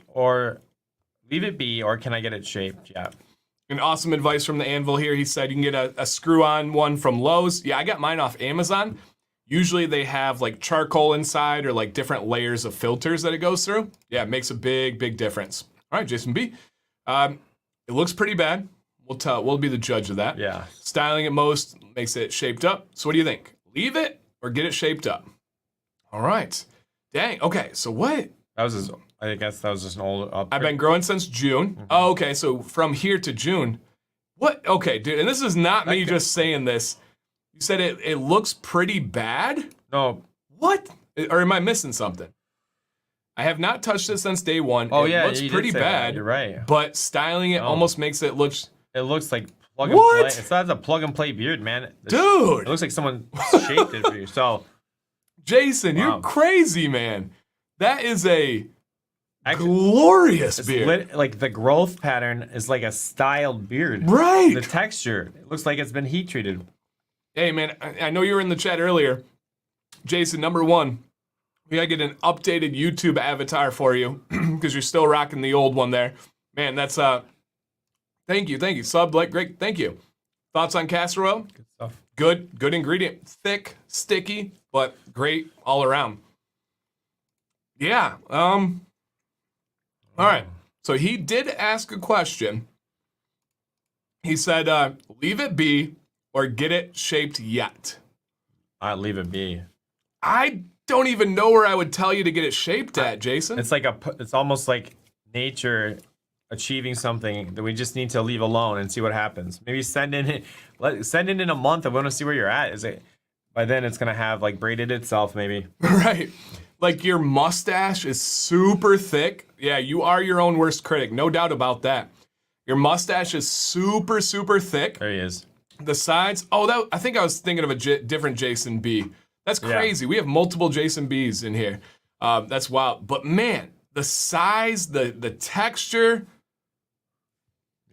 be, or can I get it shaped? Yeah. An awesome advice from the Anvil here. He said you can get a screw-on one from Lowe's. Yeah, I got mine off Amazon. Usually they have like charcoal inside or like different layers of filters that it goes through. Yeah, it makes a big difference. All right, Jason B. It looks pretty bad. We'll be the judge of that. Yeah. Styling at most makes it shaped up. So what do you think? Leave it or get it shaped up? All right. Dang. Okay. So what? I guess that was just an old upgrade. I've been growing since June. Mm-hmm. Oh, okay. So from here to June. What? Okay, dude. And this is not me just saying this. You said it looks pretty bad? No. What? Or am I missing something? I have not touched it since day one. Oh, it yeah. looks pretty bad. You're right. But styling it almost makes it look. It looks like plug and play. It's not a plug and play beard, man. Dude. It looks like someone shaped it for you. So, Jason, you're crazy, man. That is a glorious beard. Like the growth pattern is like a styled beard. Right. The texture, it looks like it's been heat treated. Hey, man, I know you were in the chat earlier. Jason, number one, we gotta get an updated YouTube avatar for you because you're still rocking the old one there. Man, that's thank you. Sub, like, great, thank you. Thoughts on castor oil? Good stuff. Good ingredient. Thick, sticky, but great all around. Yeah. All right. So he did ask a question. He said, leave it be or get it shaped yet. I'd leave it be. I don't even know where I would tell you to get it shaped at, Jason. It's almost like nature achieving something that we just need to leave alone and see what happens. Maybe send in a month and we want to see where you're at. By then it's gonna have like braided itself maybe. Right. Like your mustache is super thick. Yeah, you are your own worst critic, no doubt about that. Your mustache is super thick. There he is. The sides. Oh, I think I was thinking of a different Jason B. That's crazy. Yeah. We have multiple Jason B's in here. That's wild. But man, the size, the texture.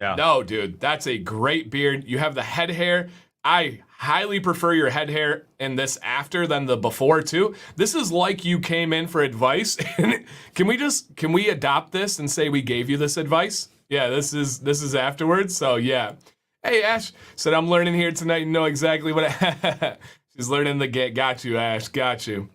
Yeah. No, dude, that's a great beard. You have the head hair. I highly prefer your head hair in this after than the before too. This is like you came in for advice. Can we adopt this and say we gave you this advice? Yeah, this is afterwards. So yeah. Hey, Ash said I'm learning here tonight. You know exactly what she's learning the get. Got you, Ash. Got you.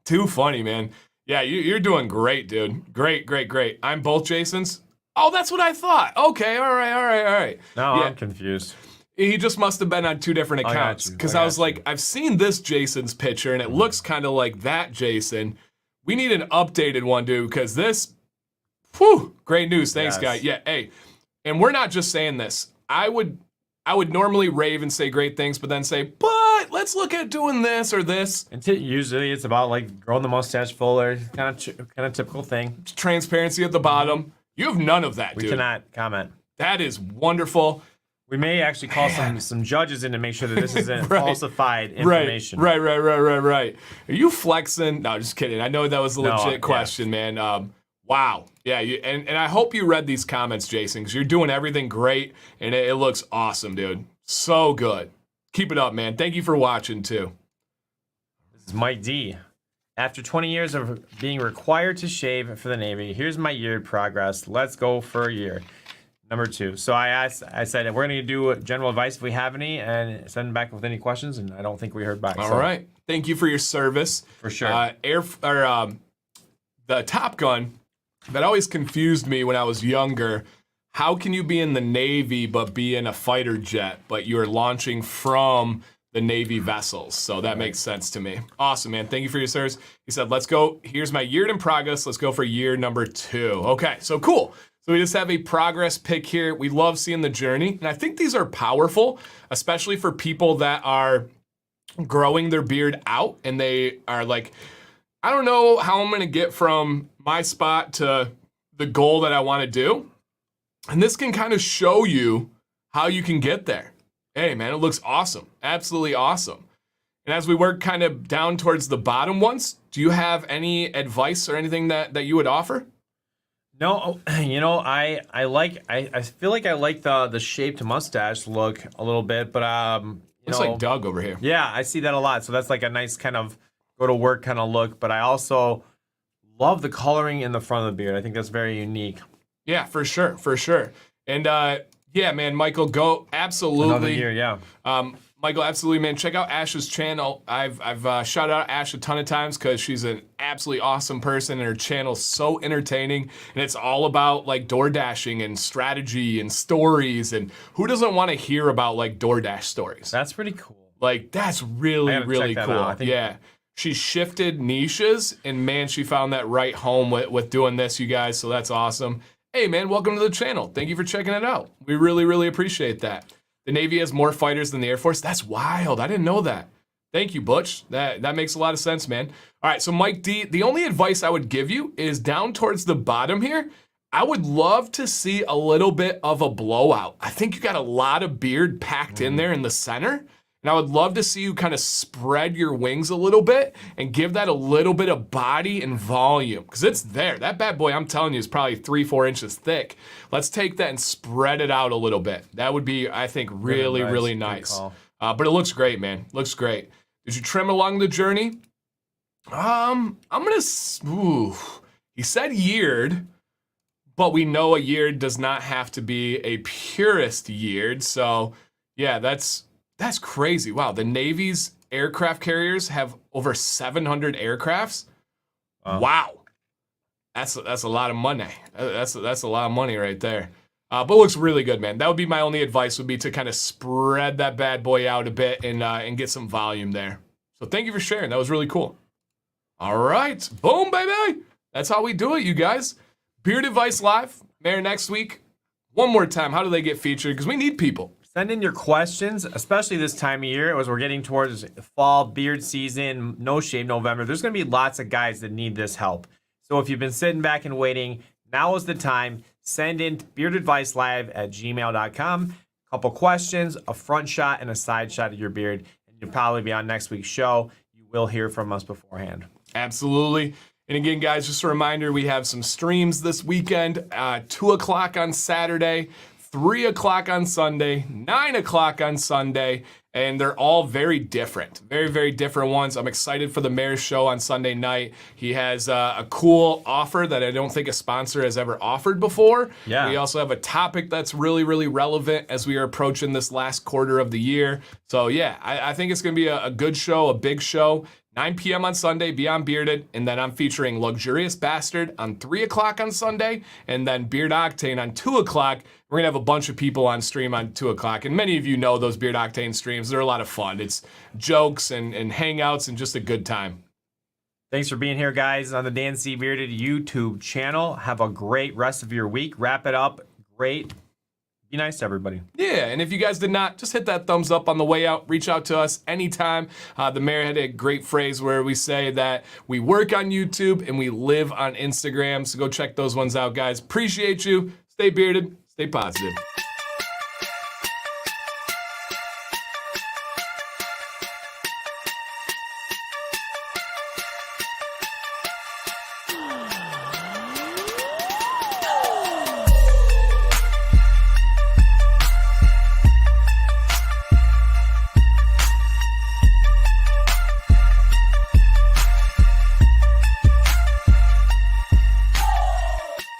Too funny, man. Yeah, you're doing great, dude. Great. I'm both Jasons. Oh, that's what I thought. Okay, all right. No, yeah. I'm confused. He just must have been on two different accounts because I was like, I've seen this Jason's picture and it looks kind of like that Jason. We need an updated one, dude, because this, great news. Thanks, guy. Yeah, hey, and we're not just saying this. I would normally rave and say great things, but then say, but let's look at doing this or this. And usually it's about like growing the mustache fuller, kind of typical thing. Transparency at the bottom. You have none of that, dude. We cannot comment. That is wonderful. We may actually call some judges in to make sure that this isn't falsified information. Right. Are you flexing? No, just kidding. I know that was a legit question, man. Wow. Yeah, and I hope you read these comments, Jason, because you're doing everything great, and it looks awesome, dude. So good. Keep it up, man. Thank you for watching, too. This is Mike D. After 20 years of being required to shave for the Navy, here's my year progress. Let's go for a year. Number 2. So I said, we're going to do general advice if we have any, and send back with any questions, and I don't think we heard back. All right. Thank you for your service. For sure. The Top Gun, that always confused me when I was younger. How can you be in the Navy but be in a fighter jet, but you're launching from the Navy vessels? So that makes sense to me. Awesome, man. Thank you for your service. He said, let's go. Here's my year in progress. Let's go for year number 2. Okay, so cool. So So we just have a progress pic here. We love seeing the journey. And I think these are powerful, especially for people that are growing their beard out and they are like, I don't know how I'm going to get from my spot to the goal that I want to do. And this can kind of show you how you can get there. Hey, man, it looks awesome. Absolutely awesome. And as we work kind of down towards the bottom ones, do you have any advice or anything that you would offer? No, you know, I feel like I like the shaped mustache look a little bit, but Looks like Doug over here. Yeah, I see that a lot. So that's like a nice kind of go to work kind of look, but I also love the coloring in the front of the beard. I think that's very unique. Yeah, for sure, for sure. And yeah, man, Michael, go absolutely. Another year, yeah. Michael, absolutely, man. Check out Ash's channel. I've shouted out Ash a ton of times because she's an absolutely awesome person, and her channel's so entertaining. And it's all about like door dashing and strategy and stories. And who doesn't want to hear about like DoorDash stories? That's pretty cool. Like that's really, really cool. I think yeah. She shifted niches, and man, she found that right home with doing this, you guys. So that's awesome. Hey, man, welcome to the channel. Thank you for checking it out. We really, really appreciate that. The Navy has more fighters than the Air Force. That's wild. I didn't know that. Thank you, Butch. That makes a lot of sense, man. All right, so Mike D, the only advice I would give you is down towards the bottom here. I would love to see a little bit of a blowout. I think you got a lot of beard packed in there in the center. And I would love to see you kind of spread your wings a little bit and give that a little bit of body and volume, because it's there. That bad boy, I'm telling you, is probably 3-4 inches thick. Let's take that and spread it out a little bit. That would be, I think, really, really nice. But it looks great, man. Looks great. Did you trim along the journey? I'm gonna, he said yeared, but we know a yeared does not have to be a purist yeared. So yeah, that's crazy. Wow, the Navy's aircraft carriers have over 700 aircrafts. Wow, that's a lot of money. That's a lot of money right there. But it looks really good, man. That would be my only advice, would be to kind of spread that bad boy out a bit and get some volume there. So thank you for sharing. That was really cool. All right, boom, baby. That's how we do it, you guys. Beard Advice Live, Mayor next week. One more time, how do they get featured? Because we need people. Send in your questions, especially this time of year as we're getting towards fall beard season, no shave November. There's going to be lots of guys that need this help. So if you've been sitting back and waiting, now is the time. Send in beardadvicelive@gmail.com. A couple questions, a front shot, and a side shot of your beard. And you'll probably be on next week's show. You will hear from us beforehand. Absolutely. And again, guys, just a reminder, we have some streams this weekend, 2 o'clock on Saturday, 3 o'clock on Sunday, 9 o'clock on Sunday, and they're all very different. Very, very different ones. I'm excited for the mayor's show on Sunday night. He has a cool offer that I don't think a sponsor has ever offered before. Yeah. We also have a topic that's really, really relevant as we are approaching this last quarter of the year. So yeah, I think it's gonna be a good show, a big show. 9 p.m. on Sunday, Beyond Bearded, and then I'm featuring Luxurious Bastard on 3 o'clock on Sunday, and then Beard Octane on 2 o'clock. We're gonna have a bunch of people on stream on 2 o'clock, and many of you know those Beard Octane streams. They're a lot of fun. It's jokes and hangouts and just a good time. Thanks for being here, guys, on the Dan C. Bearded YouTube channel. Have a great rest of your week. Wrap it up. Great. Be nice to everybody. Yeah, and if you guys did not, just hit that thumbs up on the way out. Reach out to us anytime. The mayor had a great phrase where we say that we work on YouTube and we live on Instagram. So go check those ones out, guys. Appreciate you. Stay bearded. Stay positive.